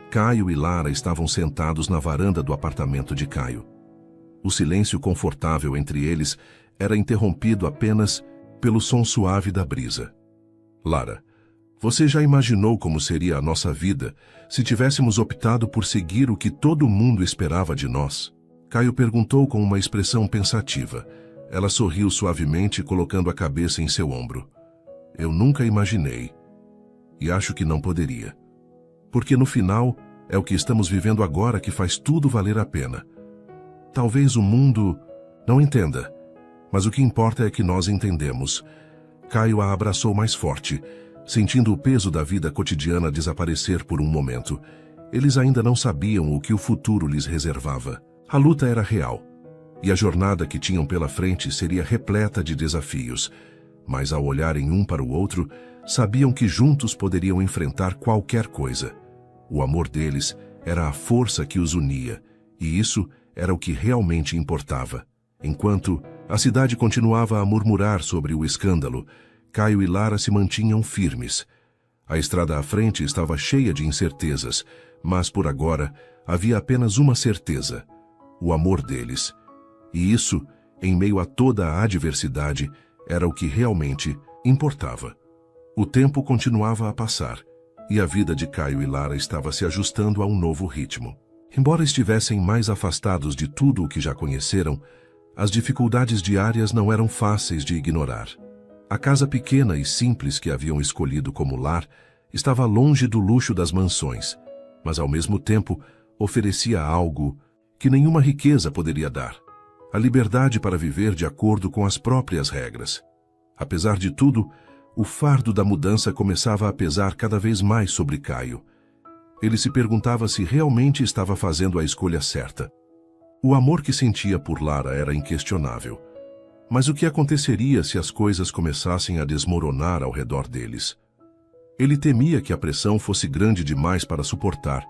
Caio e Lara estavam sentados na varanda do apartamento de Caio. O silêncio confortável entre eles era interrompido apenas pelo som suave da brisa. Lara, você já imaginou como seria a nossa vida se tivéssemos optado por seguir o que todo mundo esperava de nós? Caio perguntou com uma expressão pensativa. Ela sorriu suavemente, colocando a cabeça em seu ombro. Eu nunca imaginei. E acho que não poderia. Porque no final, é o que estamos vivendo agora que faz tudo valer a pena. Talvez o mundo não entenda, mas o que importa é que nós entendemos. Caio a abraçou mais forte, sentindo o peso da vida cotidiana desaparecer por um momento. Eles ainda não sabiam o que o futuro lhes reservava. A luta era real, e a jornada que tinham pela frente seria repleta de desafios. Mas ao olharem um para o outro, sabiam que juntos poderiam enfrentar qualquer coisa. O amor deles era a força que os unia, e isso era o que realmente importava. Enquanto a cidade continuava a murmurar sobre o escândalo, Caio e Lara se mantinham firmes. A estrada à frente estava cheia de incertezas, mas por agora havia apenas uma certeza: o amor deles. E isso, em meio a toda a adversidade, era o que realmente importava. O tempo continuava a passar, e a vida de Caio e Lara estava se ajustando a um novo ritmo. Embora estivessem mais afastados de tudo o que já conheceram, as dificuldades diárias não eram fáceis de ignorar. A casa pequena e simples que haviam escolhido como lar estava longe do luxo das mansões, mas ao mesmo tempo oferecia algo que nenhuma riqueza poderia dar: a liberdade para viver de acordo com as próprias regras. Apesar de tudo, o fardo da mudança começava a pesar cada vez mais sobre Caio. Ele se perguntava se realmente estava fazendo a escolha certa. O amor que sentia por Lara era inquestionável. Mas o que aconteceria se as coisas começassem a desmoronar ao redor deles? Ele temia que a pressão fosse grande demais para suportar,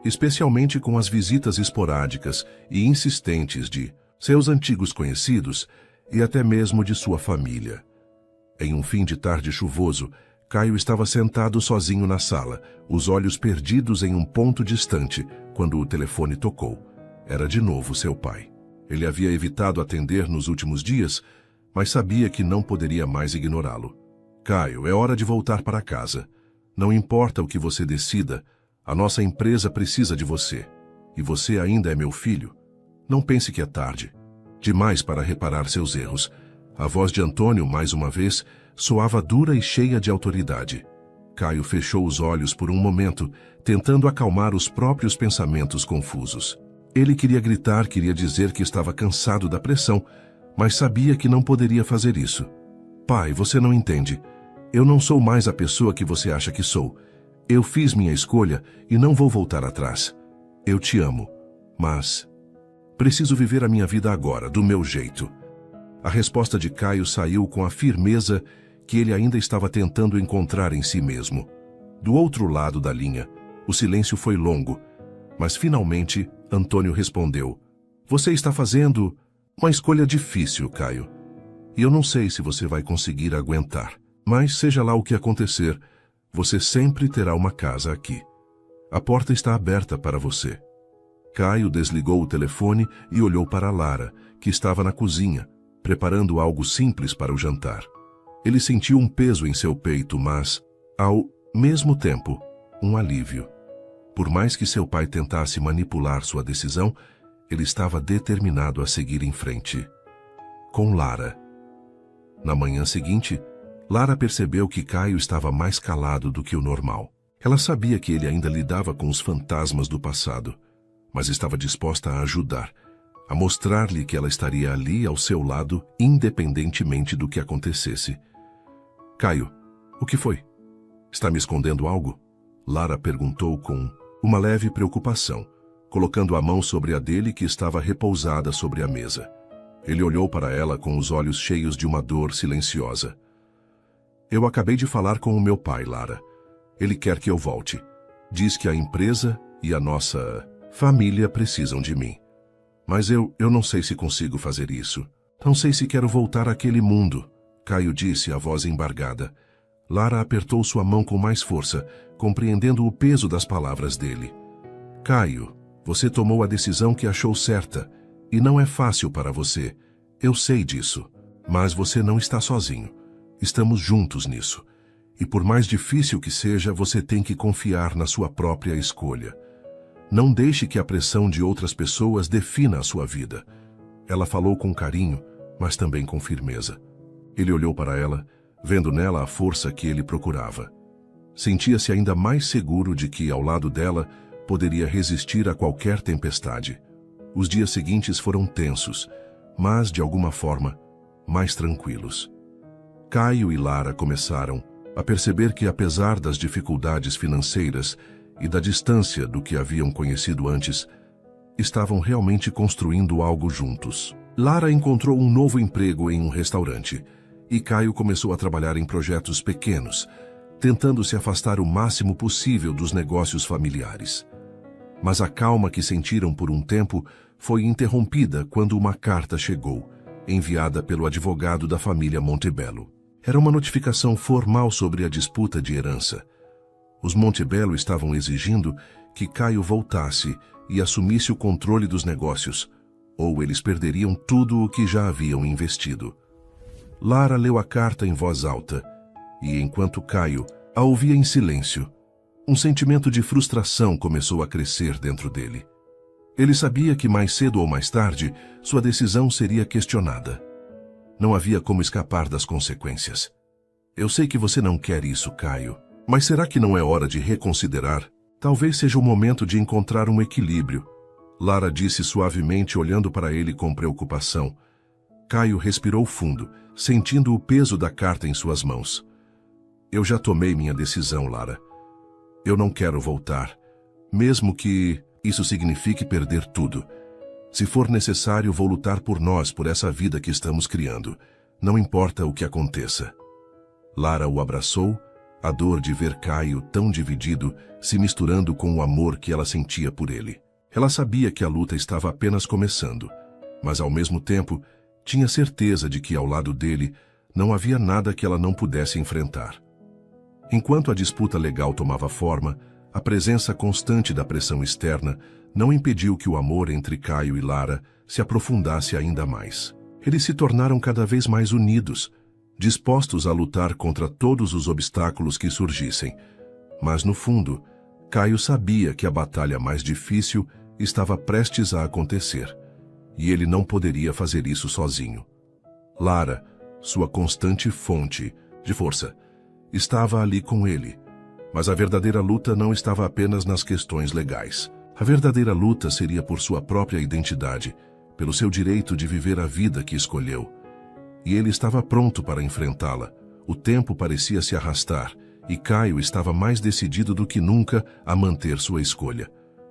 especialmente com as visitas esporádicas e insistentes de seus antigos conhecidos e até mesmo de sua família. Em um fim de tarde chuvoso, Caio estava sentado sozinho na sala, os olhos perdidos em um ponto distante, quando o telefone tocou. Era de novo seu pai. Ele havia evitado atender nos últimos dias, mas sabia que não poderia mais ignorá-lo. Caio, é hora de voltar para casa. Não importa o que você decida, a nossa empresa precisa de você. E você ainda é meu filho. Não pense que é tarde. Demais para reparar seus erros. A voz de Antônio, mais uma vez, soava dura e cheia de autoridade. Caio fechou os olhos por um momento, tentando acalmar os próprios pensamentos confusos. Ele queria gritar, queria dizer que estava cansado da pressão, mas sabia que não poderia fazer isso. Pai, você não entende. Eu não sou mais a pessoa que você acha que sou. Eu fiz minha escolha e não vou voltar atrás. Eu te amo, mas preciso viver a minha vida agora, do meu jeito. A resposta de Caio saiu com a firmeza que ele ainda estava tentando encontrar em si mesmo. Do outro lado da linha, o silêncio foi longo, mas finalmente Antônio respondeu: Você está fazendo uma escolha difícil, Caio. E eu não sei se você vai conseguir aguentar. Mas seja lá o que acontecer, você sempre terá uma casa aqui. A porta está aberta para você. Caio desligou o telefone e olhou para Lara, que estava na cozinha, preparando algo simples para o jantar. Ele sentiu um peso em seu peito, mas, ao mesmo tempo, um alívio. Por mais que seu pai tentasse manipular sua decisão, ele estava determinado a seguir em frente. Com Lara. Na manhã seguinte, Lara percebeu que Caio estava mais calado do que o normal. Ela sabia que ele ainda lidava com os fantasmas do passado, mas estava disposta a ajudar, a mostrar-lhe que ela estaria ali ao seu lado, independentemente do que acontecesse. Caio, o que foi? Está me escondendo algo? Lara perguntou com uma leve preocupação, colocando a mão sobre a dele que estava repousada sobre a mesa. Ele olhou para ela com os olhos cheios de uma dor silenciosa. Eu acabei de falar com o meu pai, Lara. Ele quer que eu volte. Diz que a empresa e a nossa família precisam de mim. Mas eu não sei se consigo fazer isso. Não sei se quero voltar àquele mundo, Caio disse, a voz embargada. Lara apertou sua mão com mais força, compreendendo o peso das palavras dele. Caio, você tomou a decisão que achou certa, e não é fácil para você. Eu sei disso, mas você não está sozinho. Estamos juntos nisso. E por mais difícil que seja, você tem que confiar na sua própria escolha. Não deixe que a pressão de outras pessoas defina a sua vida. Ela falou com carinho, mas também com firmeza. Ele olhou para ela, vendo nela a força que ele procurava. Sentia-se ainda mais seguro de que, ao lado dela, poderia resistir a qualquer tempestade. Os dias seguintes foram tensos, mas, de alguma forma, mais tranquilos. Caio e Lara começaram a perceber que, apesar das dificuldades financeiras e da distância do que haviam conhecido antes, estavam realmente construindo algo juntos. Lara encontrou um novo emprego em um restaurante, e Caio começou a trabalhar em projetos pequenos, tentando se afastar o máximo possível dos negócios familiares. Mas a calma que sentiram por um tempo foi interrompida quando uma carta chegou, enviada pelo advogado da família Montebello. Era uma notificação formal sobre a disputa de herança. Os Montebello estavam exigindo que Caio voltasse e assumisse o controle dos negócios, ou eles perderiam tudo o que já haviam investido. Lara leu a carta em voz alta, e enquanto Caio a ouvia em silêncio, um sentimento de frustração começou a crescer dentro dele. Ele sabia que mais cedo ou mais tarde, sua decisão seria questionada. Não havia como escapar das consequências. Eu sei que você não quer isso, Caio, mas será que não é hora de reconsiderar? Talvez seja o momento de encontrar um equilíbrio, Lara disse suavemente, olhando para ele com preocupação. Caio respirou fundo, sentindo o peso da carta em suas mãos. Eu já tomei minha decisão, Lara. Eu não quero voltar, mesmo que isso signifique perder tudo. Se for necessário, vou lutar por nós, por essa vida que estamos criando. Não importa o que aconteça. Lara o abraçou, a dor de ver Caio tão dividido se misturando com o amor que ela sentia por ele. Ela sabia que a luta estava apenas começando, mas ao mesmo tempo tinha certeza de que ao lado dele não havia nada que ela não pudesse enfrentar. Enquanto a disputa legal tomava forma, a presença constante da pressão externa não impediu que o amor entre Caio e Lara se aprofundasse ainda mais. Eles se tornaram cada vez mais unidos, dispostos a lutar contra todos os obstáculos que surgissem. Mas, no fundo, Caio sabia que a batalha mais difícil estava prestes a acontecer, e ele não poderia fazer isso sozinho. Lara, sua constante fonte de força, estava ali com ele, mas a verdadeira luta não estava apenas nas questões legais. A verdadeira luta seria por sua própria identidade, pelo seu direito de viver a vida que escolheu. E ele estava pronto para enfrentá-la. O tempo parecia se arrastar, e Caio estava mais decidido do que nunca a manter sua escolha.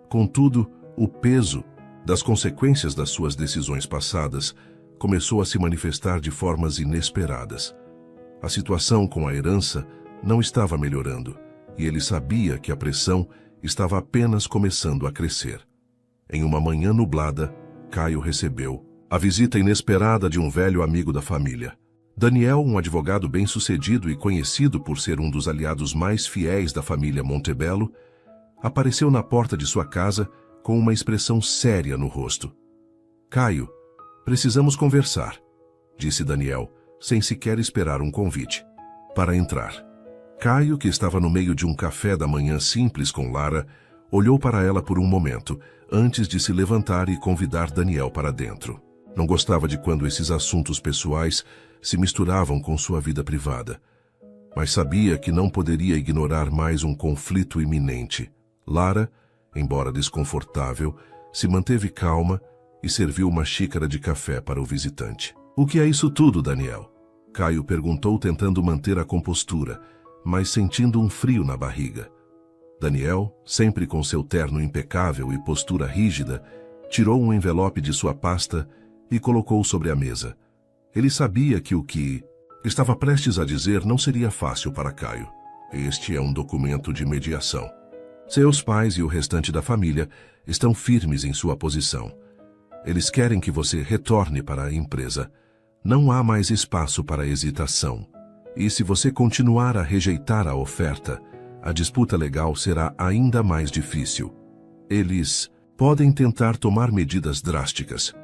Contudo, o peso das consequências das suas decisões passadas começou a se manifestar de formas inesperadas. A situação com a herança não estava melhorando, e ele sabia que a pressão estava apenas começando a crescer. Em uma manhã nublada, Caio recebeu a visita inesperada de um velho amigo da família. Daniel, um advogado bem-sucedido e conhecido por ser um dos aliados mais fiéis da família Montebello, apareceu na porta de sua casa com uma expressão séria no rosto. Caio, precisamos conversar. disse Daniel, sem sequer esperar um convite, para entrar. Caio, que estava no meio de um café da manhã simples com Lara, olhou para ela por um momento, antes de se levantar e convidar Daniel para dentro. Não gostava de quando esses assuntos pessoais se misturavam com sua vida privada, mas sabia que não poderia ignorar mais um conflito iminente. Lara, embora desconfortável, se manteve calma e serviu uma xícara de café para o visitante. "O que é isso tudo, Daniel?" Caio perguntou, tentando manter a compostura, mas sentindo um frio na barriga. Daniel, sempre com seu terno impecável e postura rígida, tirou um envelope de sua pasta e colocou sobre a mesa. Ele sabia que o que estava prestes a dizer não seria fácil para Caio. Este é um documento de mediação. Seus pais e o restante da família estão firmes em sua posição. Eles querem que você retorne para a empresa. Não há mais espaço para hesitação. E se você continuar a rejeitar a oferta, a disputa legal será ainda mais difícil. Eles podem tentar tomar medidas drásticas,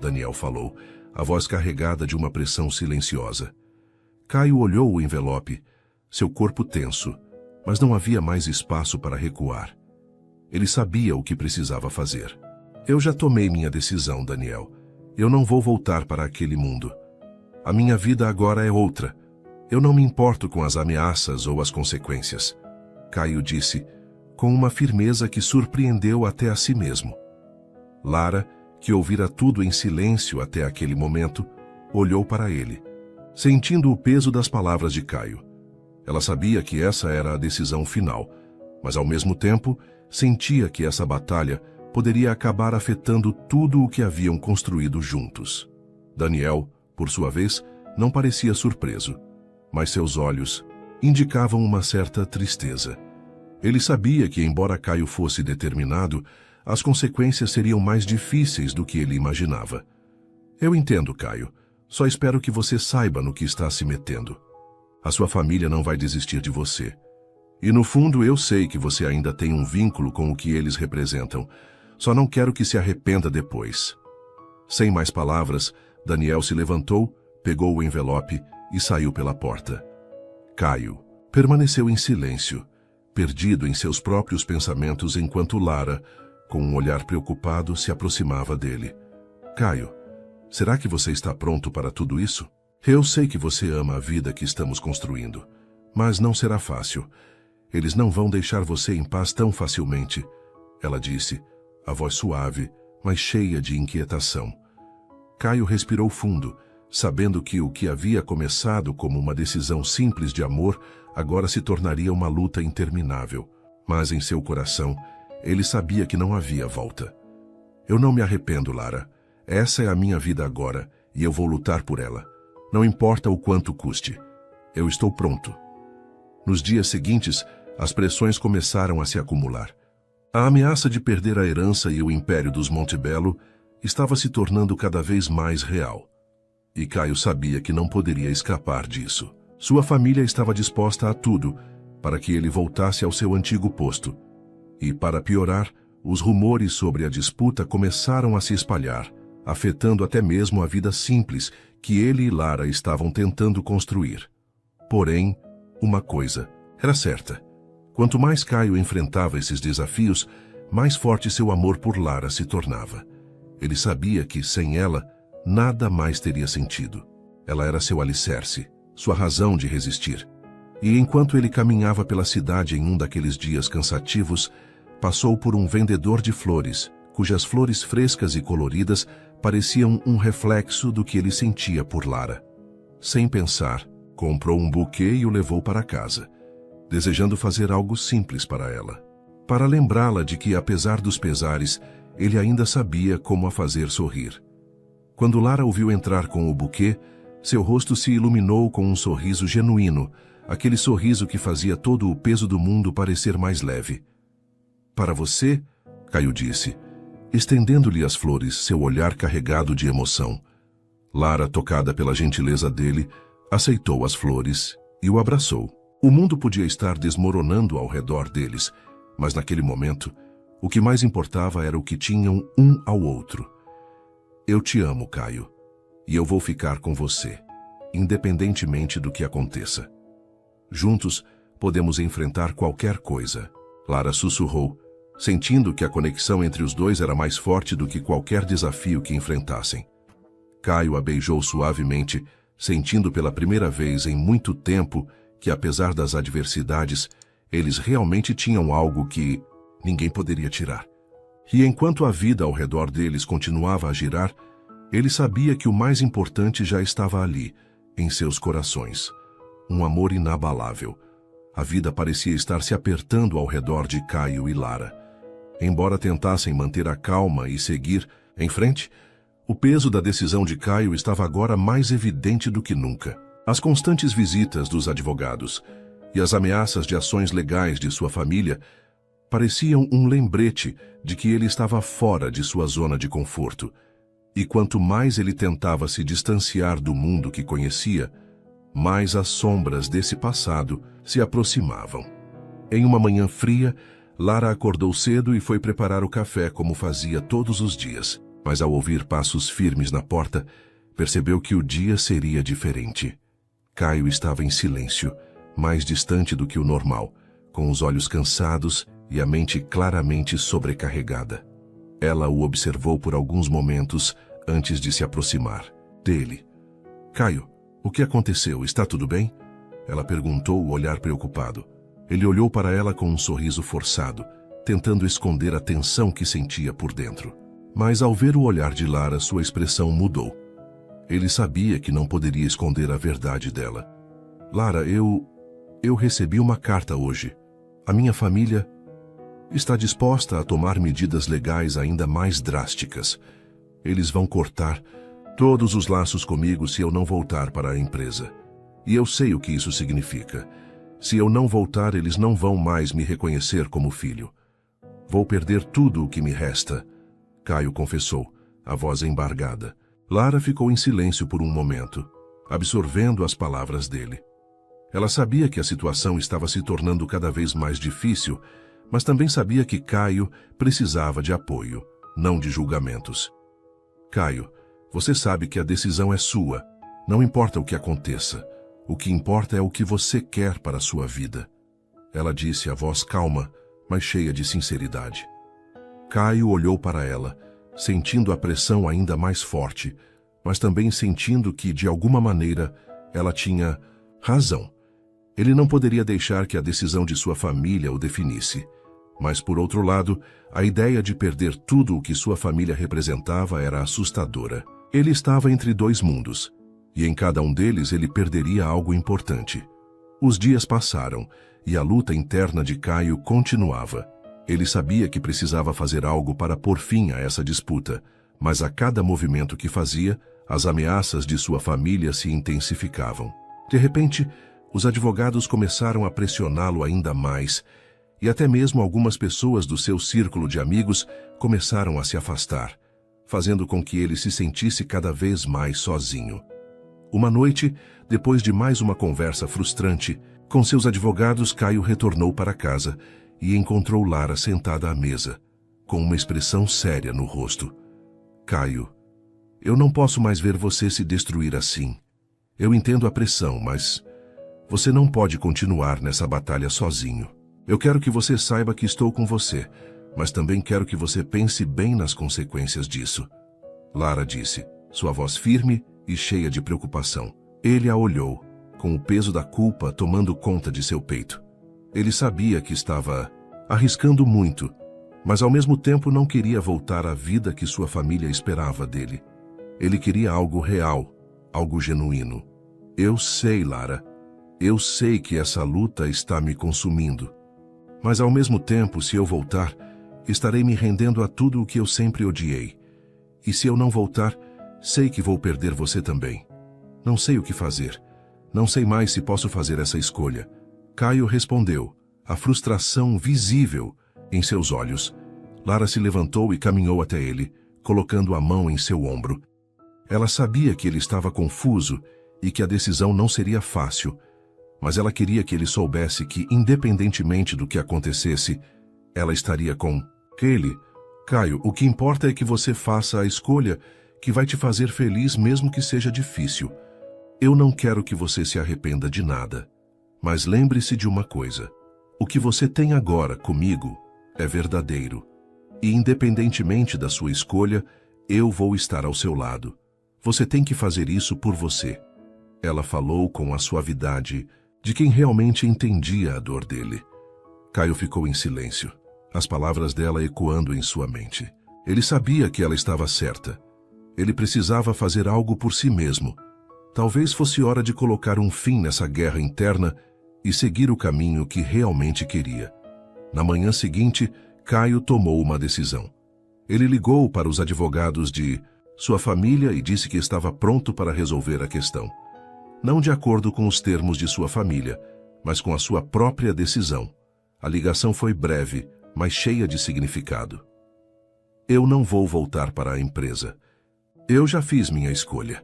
Daniel falou, a voz carregada de uma pressão silenciosa. Caio olhou o envelope, seu corpo tenso, mas não havia mais espaço para recuar. Ele sabia o que precisava fazer. "Eu já tomei minha decisão, Daniel. Eu não vou voltar para aquele mundo. A minha vida agora é outra. Eu não me importo com as ameaças ou as consequências." Caio disse, com uma firmeza que surpreendeu até a si mesmo. Lara, que ouvira tudo em silêncio até aquele momento, olhou para ele, sentindo o peso das palavras de Caio. Ela sabia que essa era a decisão final, mas ao mesmo tempo sentia que essa batalha poderia acabar afetando tudo o que haviam construído juntos. Daniel, por sua vez, não parecia surpreso, mas seus olhos indicavam uma certa tristeza. Ele sabia que, embora Caio fosse determinado, as consequências seriam mais difíceis do que ele imaginava. "Eu entendo, Caio. Só espero que você saiba no que está se metendo. A sua família não vai desistir de você. E no fundo eu sei que você ainda tem um vínculo com o que eles representam. Só não quero que se arrependa depois." Sem mais palavras, Daniel se levantou, pegou o envelope e saiu pela porta. Caio permaneceu em silêncio, perdido em seus próprios pensamentos, enquanto Lara, com um olhar preocupado, se aproximava dele. "Caio, será que você está pronto para tudo isso? Eu sei que você ama a vida que estamos construindo, mas não será fácil. Eles não vão deixar você em paz tão facilmente," ela disse, a voz suave, mas cheia de inquietação. Caio respirou fundo, sabendo que o que havia começado como uma decisão simples de amor agora se tornaria uma luta interminável. Mas em seu coração, ele sabia que não havia volta. "Eu não me arrependo, Lara. Essa é a minha vida agora e eu vou lutar por ela. Não importa o quanto custe. Eu estou pronto." Nos dias seguintes, as pressões começaram a se acumular. A ameaça de perder a herança e o império dos Montebello estava se tornando cada vez mais real. E Caio sabia que não poderia escapar disso. Sua família estava disposta a tudo para que ele voltasse ao seu antigo posto. E, para piorar, os rumores sobre a disputa começaram a se espalhar, afetando até mesmo a vida simples que ele e Lara estavam tentando construir. Porém, uma coisa era certa. Quanto mais Caio enfrentava esses desafios, mais forte seu amor por Lara se tornava. Ele sabia que, sem ela, nada mais teria sentido. Ela era seu alicerce, sua razão de resistir. E enquanto ele caminhava pela cidade em um daqueles dias cansativos, passou por um vendedor de flores, cujas flores frescas e coloridas pareciam um reflexo do que ele sentia por Lara. Sem pensar, comprou um buquê e o levou para casa, desejando fazer algo simples para ela, para lembrá-la de que, apesar dos pesares, ele ainda sabia como a fazer sorrir. Quando Lara o viu entrar com o buquê, seu rosto se iluminou com um sorriso genuíno, aquele sorriso que fazia todo o peso do mundo parecer mais leve. "Para você," Caio disse, estendendo-lhe as flores, seu olhar carregado de emoção. Lara, tocada pela gentileza dele, aceitou as flores e o abraçou. O mundo podia estar desmoronando ao redor deles, mas naquele momento, o que mais importava era o que tinham um ao outro. "Eu te amo, Caio. e eu vou ficar com você, independentemente do que aconteça. Juntos, podemos enfrentar qualquer coisa. Lara sussurrou, sentindo que a conexão entre os dois era mais forte do que qualquer desafio que enfrentassem. Caio a beijou suavemente, sentindo pela primeira vez em muito tempo que, apesar das adversidades, eles realmente tinham algo que ninguém poderia tirar. E enquanto a vida ao redor deles continuava a girar, ele sabia que o mais importante já estava ali, em seus corações. Um amor inabalável. A vida parecia estar se apertando ao redor de Caio e Lara. Embora tentassem manter a calma e seguir em frente, o peso da decisão de Caio estava agora mais evidente do que nunca. As constantes visitas dos advogados e as ameaças de ações legais de sua família pareciam um lembrete de que ele estava fora de sua zona de conforto. E quanto mais ele tentava se distanciar do mundo que conhecia, mais as sombras desse passado se aproximavam. Em uma manhã fria, Lara acordou cedo e foi preparar o café como fazia todos os dias. Mas ao ouvir passos firmes na porta, percebeu que o dia seria diferente. Caio estava em silêncio, mais distante do que o normal, com os olhos cansados e a mente claramente sobrecarregada. Ela o observou por alguns momentos antes de se aproximar dele. Caio, o que aconteceu? Está tudo bem? Ela perguntou, o olhar preocupado. Ele olhou para ela com um sorriso forçado, tentando esconder a tensão que sentia por dentro. Mas ao ver o olhar de Lara, sua expressão mudou. Ele sabia que não poderia esconder a verdade dela. Lara, eu recebi uma carta hoje. A minha família está disposta a tomar medidas legais ainda mais drásticas. Eles vão cortar todos os laços comigo se eu não voltar para a empresa. E eu sei o que isso significa. Se eu não voltar, eles não vão mais me reconhecer como filho. Vou perder tudo o que me resta, Caio confessou, a voz embargada. Lara ficou em silêncio por um momento, absorvendo as palavras dele. Ela sabia que a situação estava se tornando cada vez mais difícil, mas também sabia que Caio precisava de apoio, não de julgamentos. Caio, você sabe que a decisão é sua. Não importa o que aconteça. O que importa é o que você quer para a sua vida. Ela disse, a voz calma, mas cheia de sinceridade. Caio olhou para ela, sentindo a pressão ainda mais forte, mas também sentindo que, de alguma maneira, ela tinha razão. Ele não poderia deixar que a decisão de sua família o definisse. Mas, por outro lado, a ideia de perder tudo o que sua família representava era assustadora. Ele estava entre dois mundos, e em cada um deles ele perderia algo importante. Os dias passaram, e a luta interna de Caio continuava. Ele sabia que precisava fazer algo para pôr fim a essa disputa, mas a cada movimento que fazia, as ameaças de sua família se intensificavam. De repente, os advogados começaram a pressioná-lo ainda mais, e até mesmo algumas pessoas do seu círculo de amigos começaram a se afastar, fazendo com que ele se sentisse cada vez mais sozinho. Uma noite, depois de mais uma conversa frustrante, com seus advogados, Caio retornou para casa e encontrou Lara sentada à mesa, com uma expressão séria no rosto. Caio, eu não posso mais ver você se destruir assim. Eu entendo a pressão, mas você não pode continuar nessa batalha sozinho. Eu quero que você saiba que estou com você, mas também quero que você pense bem nas consequências disso. Lara disse, sua voz firme e cheia de preocupação. Ele a olhou, com o peso da culpa tomando conta de seu peito. Ele sabia que estava arriscando muito, mas ao mesmo tempo não queria voltar à vida que sua família esperava dele. Ele queria algo real, algo genuíno. Eu sei, Lara, eu sei que essa luta está me consumindo. Mas ao mesmo tempo, se eu voltar, estarei me rendendo a tudo o que eu sempre odiei. E se eu não voltar, sei que vou perder você também. Não sei o que fazer. Não sei mais se posso fazer essa escolha. Caio respondeu, a frustração visível em seus olhos. Lara se levantou e caminhou até ele, colocando a mão em seu ombro. Ela sabia que ele estava confuso e que a decisão não seria fácil, mas ela queria que ele soubesse que, independentemente do que acontecesse, ela estaria com ele. Caio, o que importa é que você faça a escolha que vai te fazer feliz mesmo que seja difícil. Eu não quero que você se arrependa de nada. Mas lembre-se de uma coisa. O que você tem agora comigo é verdadeiro. E independentemente da sua escolha, eu vou estar ao seu lado. Você tem que fazer isso por você. Ela falou com a suavidade de quem realmente entendia a dor dele. Caio ficou em silêncio, as palavras dela ecoando em sua mente. Ele sabia que ela estava certa. Ele precisava fazer algo por si mesmo. Talvez fosse hora de colocar um fim nessa guerra interna e seguir o caminho que realmente queria. Na manhã seguinte, Caio tomou uma decisão. Ele ligou para os advogados de sua família e disse que estava pronto para resolver a questão. Não de acordo com os termos de sua família, mas com a sua própria decisão. A ligação foi breve, mas cheia de significado. Eu não vou voltar para a empresa. Eu já fiz minha escolha.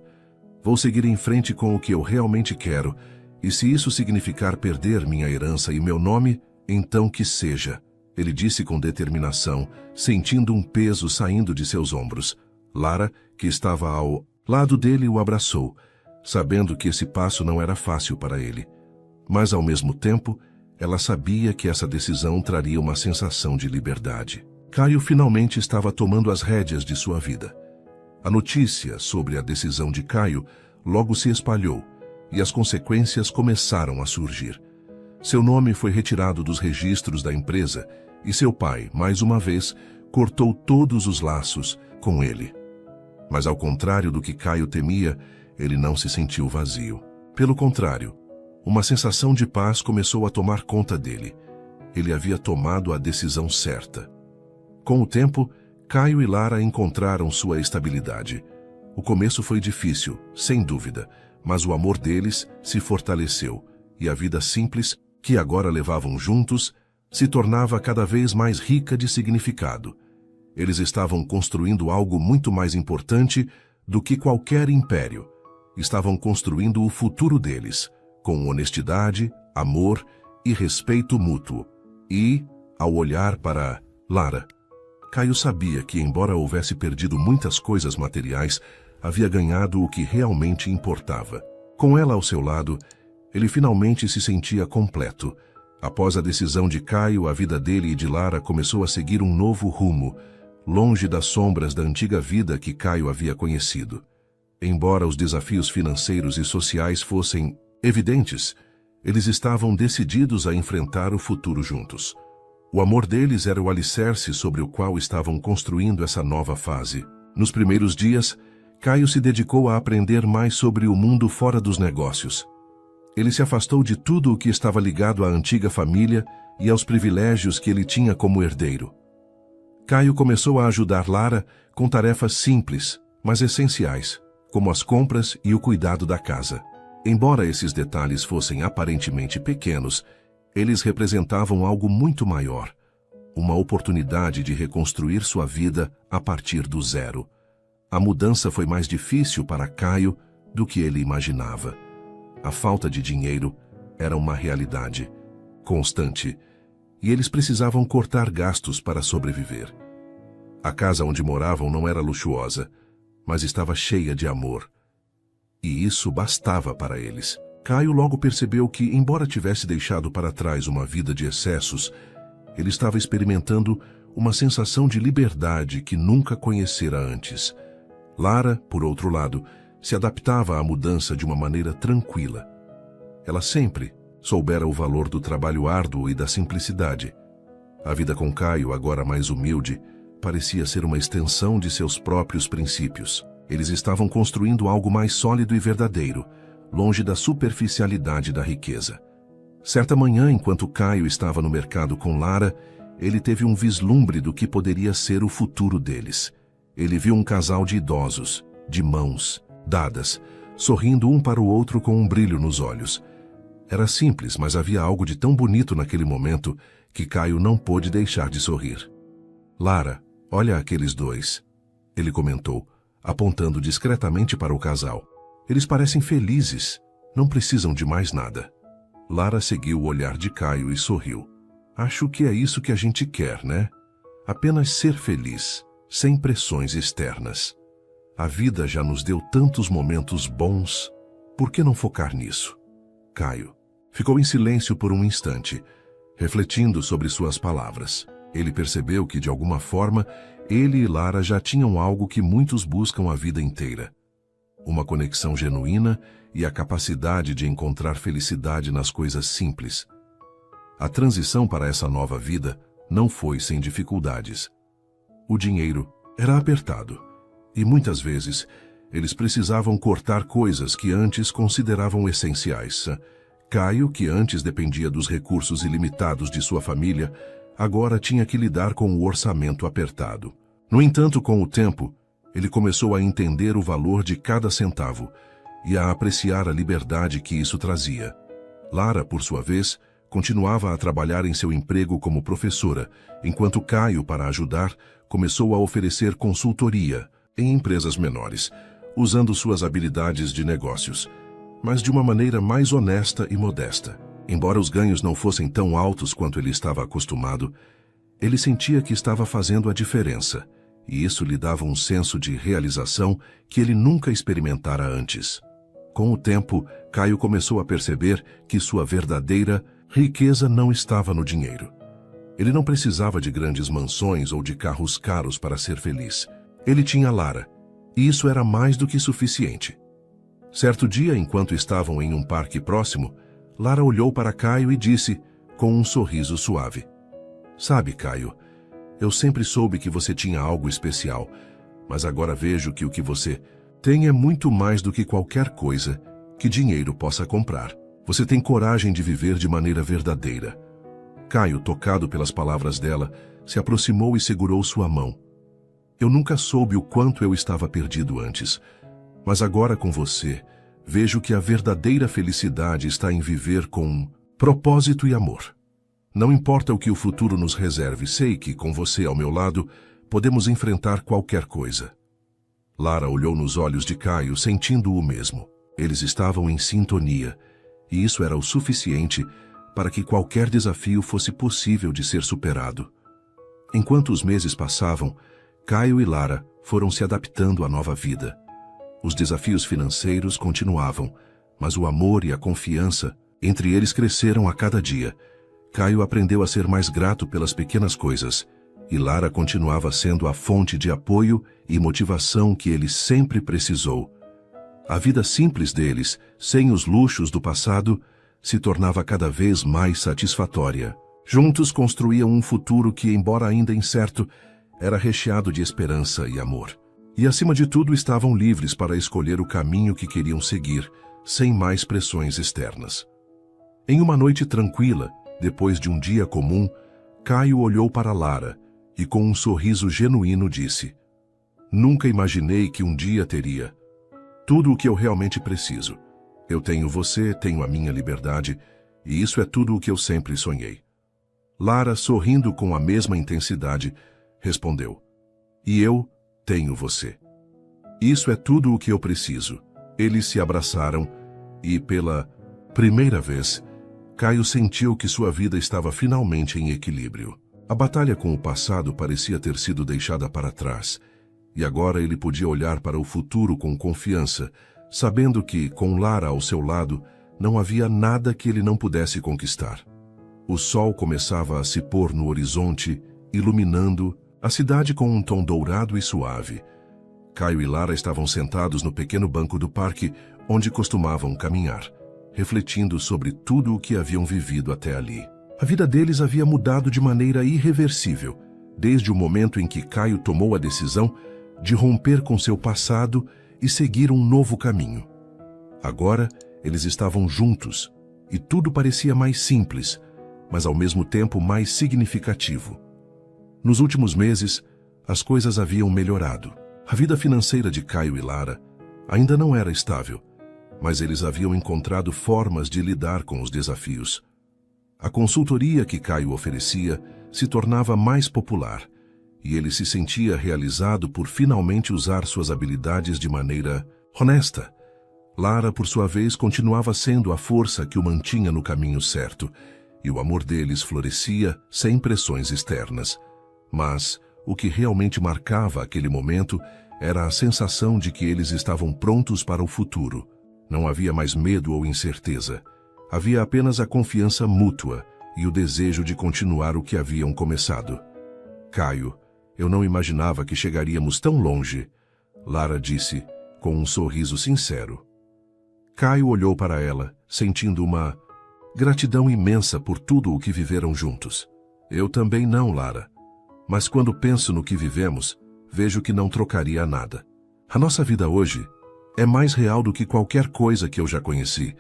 Vou seguir em frente com o que eu realmente quero, e se isso significar perder minha herança e meu nome, então que seja. Ele disse com determinação, sentindo um peso saindo de seus ombros. Lara, que estava ao lado dele, o abraçou, sabendo que esse passo não era fácil para ele. Mas, ao mesmo tempo, ela sabia que essa decisão traria uma sensação de liberdade. Caio finalmente estava tomando as rédeas de sua vida. A notícia sobre a decisão de Caio logo se espalhou, e as consequências começaram a surgir. Seu nome foi retirado dos registros da empresa, e seu pai, mais uma vez, cortou todos os laços com ele. Mas, ao contrário do que Caio temia, ele não se sentiu vazio. Pelo contrário, uma sensação de paz começou a tomar conta dele. Ele havia tomado a decisão certa. Com o tempo, Caio e Lara encontraram sua estabilidade. O começo foi difícil, sem dúvida, mas o amor deles se fortaleceu, e a vida simples, que agora levavam juntos, se tornava cada vez mais rica de significado. Eles estavam construindo algo muito mais importante do que qualquer império. Estavam construindo o futuro deles, com honestidade, amor e respeito mútuo. E, ao olhar para Lara, Caio sabia que, embora houvesse perdido muitas coisas materiais, havia ganhado o que realmente importava. Com ela ao seu lado, ele finalmente se sentia completo. Após a decisão de Caio, a vida dele e de Lara começou a seguir um novo rumo, longe das sombras da antiga vida que Caio havia conhecido. Embora os desafios financeiros e sociais fossem evidentes, eles estavam decididos a enfrentar o futuro juntos. O amor deles era o alicerce sobre o qual estavam construindo essa nova fase. Nos primeiros dias, Caio se dedicou a aprender mais sobre o mundo fora dos negócios. Ele se afastou de tudo o que estava ligado à antiga família e aos privilégios que ele tinha como herdeiro. Caio começou a ajudar Lara com tarefas simples, mas essenciais, como as compras e o cuidado da casa. Embora esses detalhes fossem aparentemente pequenos, eles representavam algo muito maior, uma oportunidade de reconstruir sua vida a partir do zero. A mudança foi mais difícil para Caio do que ele imaginava. A falta de dinheiro era uma realidade constante, e eles precisavam cortar gastos para sobreviver. A casa onde moravam não era luxuosa, mas estava cheia de amor. E isso bastava para eles. Caio logo percebeu que, embora tivesse deixado para trás uma vida de excessos, ele estava experimentando uma sensação de liberdade que nunca conhecera antes. Lara, por outro lado, se adaptava à mudança de uma maneira tranquila. Ela sempre soubera o valor do trabalho árduo e da simplicidade. A vida com Caio, agora mais humilde, parecia ser uma extensão de seus próprios princípios. Eles estavam construindo algo mais sólido e verdadeiro, longe da superficialidade da riqueza. Certa manhã, enquanto Caio estava no mercado com Lara, ele teve um vislumbre do que poderia ser o futuro deles. Ele viu um casal de idosos, de mãos dadas, sorrindo um para o outro com um brilho nos olhos. Era simples, mas havia algo de tão bonito naquele momento que Caio não pôde deixar de sorrir. Lara, olha aqueles dois, ele comentou, apontando discretamente para o casal. Eles parecem felizes, não precisam de mais nada. Lara seguiu o olhar de Caio e sorriu. Acho que é isso que a gente quer, né? Apenas ser feliz, sem pressões externas. A vida já nos deu tantos momentos bons. Por que não focar nisso? Caio ficou em silêncio por um instante, refletindo sobre suas palavras. Ele percebeu que, de alguma forma, ele e Lara já tinham algo que muitos buscam a vida inteira. Uma conexão genuína e a capacidade de encontrar felicidade nas coisas simples. A transição para essa nova vida não foi sem dificuldades. O dinheiro era apertado e, muitas vezes, eles precisavam cortar coisas que antes consideravam essenciais. Caio, que antes dependia dos recursos ilimitados de sua família, agora tinha que lidar com o orçamento apertado. No entanto, com o tempo, ele começou a entender o valor de cada centavo e a apreciar a liberdade que isso trazia. Lara, por sua vez, continuava a trabalhar em seu emprego como professora, enquanto Caio, para ajudar, começou a oferecer consultoria em empresas menores, usando suas habilidades de negócios, mas de uma maneira mais honesta e modesta. Embora os ganhos não fossem tão altos quanto ele estava acostumado, ele sentia que estava fazendo a diferença, e isso lhe dava um senso de realização que ele nunca experimentara antes. Com o tempo, Caio começou a perceber que sua verdadeira riqueza não estava no dinheiro. Ele não precisava de grandes mansões ou de carros caros para ser feliz. Ele tinha Lara, e isso era mais do que suficiente. Certo dia, enquanto estavam em um parque próximo, Lara olhou para Caio e disse, com um sorriso suave: "Sabe, Caio, eu sempre soube que você tinha algo especial, mas agora vejo que o que você tem é muito mais do que qualquer coisa que dinheiro possa comprar. Você tem coragem de viver de maneira verdadeira." Caio, tocado pelas palavras dela, se aproximou e segurou sua mão. "Eu nunca soube o quanto eu estava perdido antes, mas agora com você, vejo que a verdadeira felicidade está em viver com propósito e amor. Não importa o que o futuro nos reserve, sei que, com você ao meu lado, podemos enfrentar qualquer coisa." Lara olhou nos olhos de Caio, sentindo o mesmo. Eles estavam em sintonia, e isso era o suficiente para que qualquer desafio fosse possível de ser superado. Enquanto os meses passavam, Caio e Lara foram se adaptando à nova vida. Os desafios financeiros continuavam, mas o amor e a confiança entre eles cresceram a cada dia. Caio aprendeu a ser mais grato pelas pequenas coisas, e Lara continuava sendo a fonte de apoio e motivação que ele sempre precisou. A vida simples deles, sem os luxos do passado, se tornava cada vez mais satisfatória. Juntos construíam um futuro que, embora ainda incerto, era recheado de esperança e amor. E, acima de tudo, estavam livres para escolher o caminho que queriam seguir, sem mais pressões externas. Em uma noite tranquila, depois de um dia comum, Caio olhou para Lara e, com um sorriso genuíno, disse: "Nunca imaginei que um dia teria tudo o que eu realmente preciso. Eu tenho você, tenho a minha liberdade, e isso é tudo o que eu sempre sonhei." Lara, sorrindo com a mesma intensidade, respondeu: "E eu tenho você. Isso é tudo o que eu preciso." Eles se abraçaram e, pela primeira vez, Caio sentiu que sua vida estava finalmente em equilíbrio. A batalha com o passado parecia ter sido deixada para trás, e agora ele podia olhar para o futuro com confiança, sabendo que, com Lara ao seu lado, não havia nada que ele não pudesse conquistar. O sol começava a se pôr no horizonte, iluminando a cidade com um tom dourado e suave. Caio e Lara estavam sentados no pequeno banco do parque, onde costumavam caminhar, refletindo sobre tudo o que haviam vivido até ali. A vida deles havia mudado de maneira irreversível, desde o momento em que Caio tomou a decisão de romper com seu passado e seguir um novo caminho. Agora, eles estavam juntos, e tudo parecia mais simples, mas ao mesmo tempo mais significativo. Nos últimos meses, as coisas haviam melhorado. A vida financeira de Caio e Lara ainda não era estável, mas eles haviam encontrado formas de lidar com os desafios. A consultoria que Caio oferecia se tornava mais popular, e ele se sentia realizado por finalmente usar suas habilidades de maneira honesta. Lara, por sua vez, continuava sendo a força que o mantinha no caminho certo, e o amor deles florescia sem pressões externas. Mas o que realmente marcava aquele momento era a sensação de que eles estavam prontos para o futuro. Não havia mais medo ou incerteza. Havia apenas a confiança mútua e o desejo de continuar o que haviam começado. Caio, eu não imaginava que chegaríamos tão longe, Lara disse, com um sorriso sincero. Caio olhou para ela, sentindo uma gratidão imensa por tudo o que viveram juntos. Eu também não, Lara. Mas quando penso no que vivemos, vejo que não trocaria nada. A nossa vida hoje é mais real do que qualquer coisa que eu já conheci.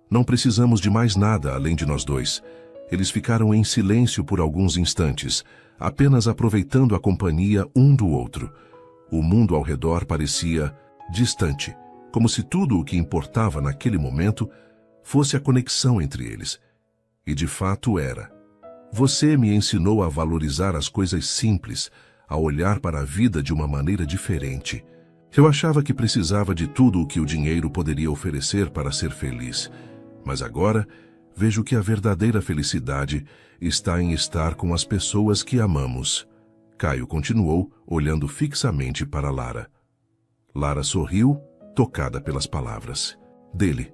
Não precisamos de mais nada além de nós dois. Eles ficaram em silêncio por alguns instantes, apenas aproveitando a companhia um do outro. O mundo ao redor parecia distante, como se tudo o que importava naquele momento fosse a conexão entre eles. E de fato era. Você me ensinou a valorizar as coisas simples, a olhar para a vida de uma maneira diferente. Eu achava que precisava de tudo o que o dinheiro poderia oferecer para ser feliz. Mas agora vejo que a verdadeira felicidade está em estar com as pessoas que amamos. Caio continuou, olhando fixamente para Lara. Lara sorriu, tocada pelas palavras dele.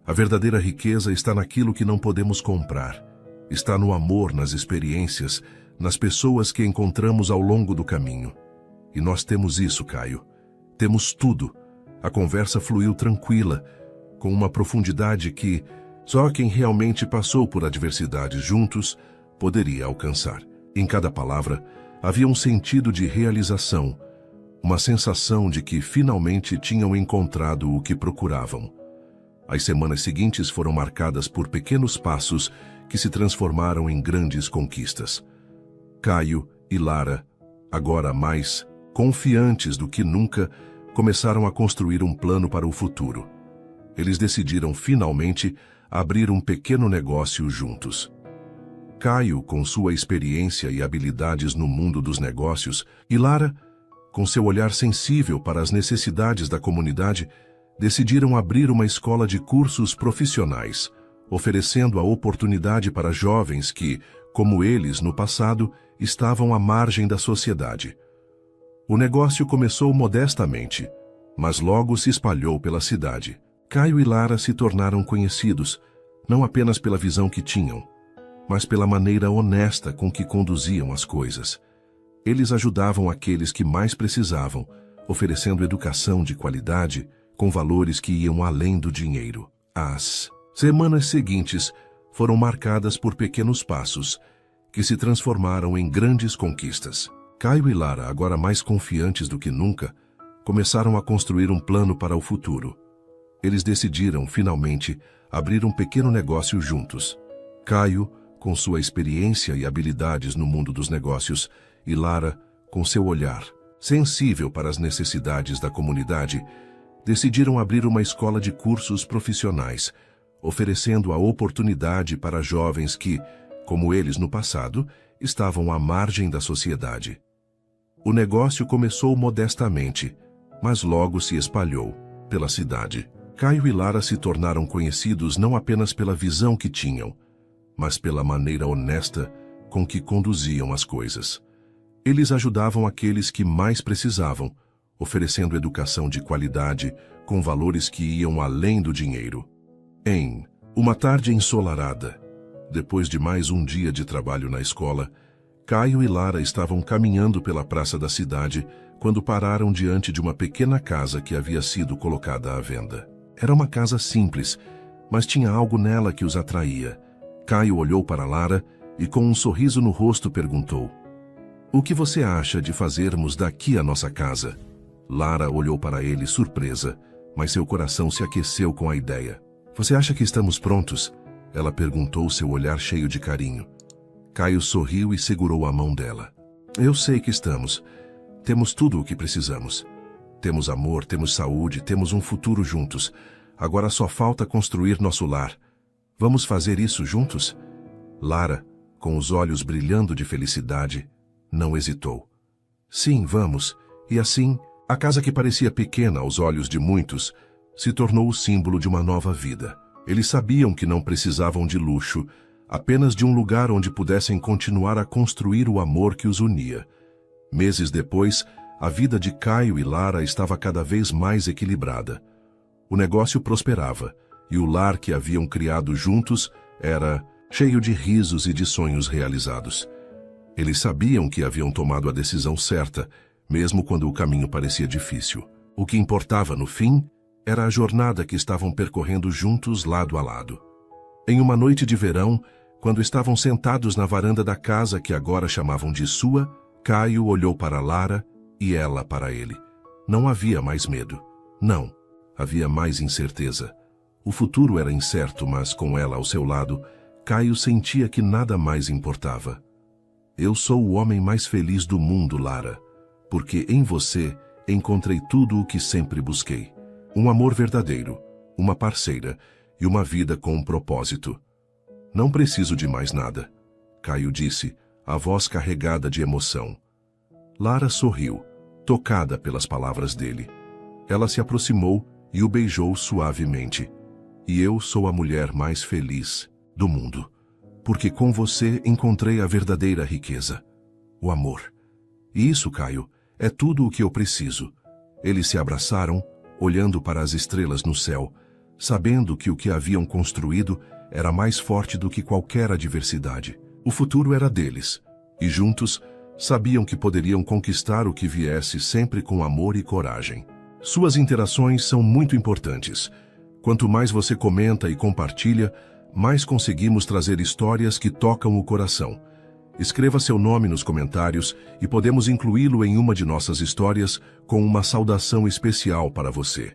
A verdadeira riqueza está naquilo que não podemos comprar. Está no amor, nas experiências, nas pessoas que encontramos ao longo do caminho. E nós temos isso, Caio. Temos tudo. A conversa fluiu tranquila, com uma profundidade que só quem realmente passou por adversidades juntos poderia alcançar. Em cada palavra havia um sentido de realização, uma sensação de que finalmente tinham encontrado o que procuravam. As semanas seguintes foram marcadas por pequenos passos que se transformaram em grandes conquistas. Caio e Lara, agora mais confiantes do que nunca, começaram a construir um plano para o futuro. Eles decidiram finalmente abrir um pequeno negócio juntos. Caio, com sua experiência e habilidades no mundo dos negócios, e Lara, com seu olhar sensível para as necessidades da comunidade, decidiram abrir uma escola de cursos profissionais, oferecendo a oportunidade para jovens que, como eles no passado, estavam à margem da sociedade. O negócio começou modestamente, mas logo se espalhou pela cidade. Caio e Lara se tornaram conhecidos, não apenas pela visão que tinham, mas pela maneira honesta com que conduziam as coisas. Eles ajudavam aqueles que mais precisavam, oferecendo educação de qualidade, com valores que iam além do dinheiro. As semanas seguintes foram marcadas por pequenos passos, que se transformaram em grandes conquistas. Caio e Lara, agora mais confiantes do que nunca, começaram a construir um plano para o futuro. Eles decidiram, finalmente, abrir um pequeno negócio juntos. Caio, com sua experiência e habilidades no mundo dos negócios, e Lara, com seu olhar sensível para as necessidades da comunidade, decidiram abrir uma escola de cursos profissionais, oferecendo a oportunidade para jovens que, como eles no passado, estavam à margem da sociedade. O negócio começou modestamente, mas logo se espalhou pela cidade. Caio e Lara se tornaram conhecidos não apenas pela visão que tinham, mas pela maneira honesta com que conduziam as coisas. Eles ajudavam aqueles que mais precisavam, oferecendo educação de qualidade com valores que iam além do dinheiro. Em uma tarde ensolarada, depois de mais um dia de trabalho na escola, Caio e Lara estavam caminhando pela praça da cidade quando pararam diante de uma pequena casa que havia sido colocada à venda. Era uma casa simples, mas tinha algo nela que os atraía. Caio olhou para Lara e, com um sorriso no rosto, perguntou: "O que você acha de fazermos daqui a nossa casa?" Lara olhou para ele surpresa, mas seu coração se aqueceu com a ideia. "Você acha que estamos prontos?" Ela perguntou, seu olhar cheio de carinho. Caio sorriu e segurou a mão dela. "Eu sei que estamos. Temos tudo o que precisamos. Temos amor, temos saúde, temos um futuro juntos. Agora só falta construir nosso lar. Vamos fazer isso juntos?" Lara, com os olhos brilhando de felicidade, não hesitou. "Sim, vamos." E assim, a casa que parecia pequena aos olhos de muitos, se tornou o símbolo de uma nova vida. Eles sabiam que não precisavam de luxo, apenas de um lugar onde pudessem continuar a construir o amor que os unia. Meses depois, A vida de Caio e Lara estava cada vez mais equilibrada. O negócio prosperava, e o lar que haviam criado juntos era cheio de risos e de sonhos realizados. Eles sabiam que haviam tomado a decisão certa, mesmo quando o caminho parecia difícil. O que importava no fim era a jornada que estavam percorrendo juntos lado a lado. Em uma noite de verão, quando estavam sentados na varanda da casa que agora chamavam de sua, Caio olhou para Lara e ela para ele. Não havia mais medo. Não, havia mais incerteza. O futuro era incerto, mas com ela ao seu lado, Caio sentia que nada mais importava. Eu sou o homem mais feliz do mundo, Lara, porque em você encontrei tudo o que sempre busquei. Um amor verdadeiro, uma parceira e uma vida com um propósito. Não preciso de mais nada, Caio disse, a voz carregada de emoção. Lara sorriu, tocada pelas palavras dele. Ela se aproximou e o beijou suavemente. E eu sou a mulher mais feliz do mundo, porque com você encontrei a verdadeira riqueza, o amor. E isso, Caio, é tudo o que eu preciso. Eles se abraçaram, olhando para as estrelas no céu, sabendo que o que haviam construído era mais forte do que qualquer adversidade. O futuro era deles, e juntos sabiam que poderiam conquistar o que viesse sempre com amor e coragem. Suas interações são muito importantes. Quanto mais você comenta e compartilha, mais conseguimos trazer histórias que tocam o coração. Escreva seu nome nos comentários e podemos incluí-lo em uma de nossas histórias com uma saudação especial para você.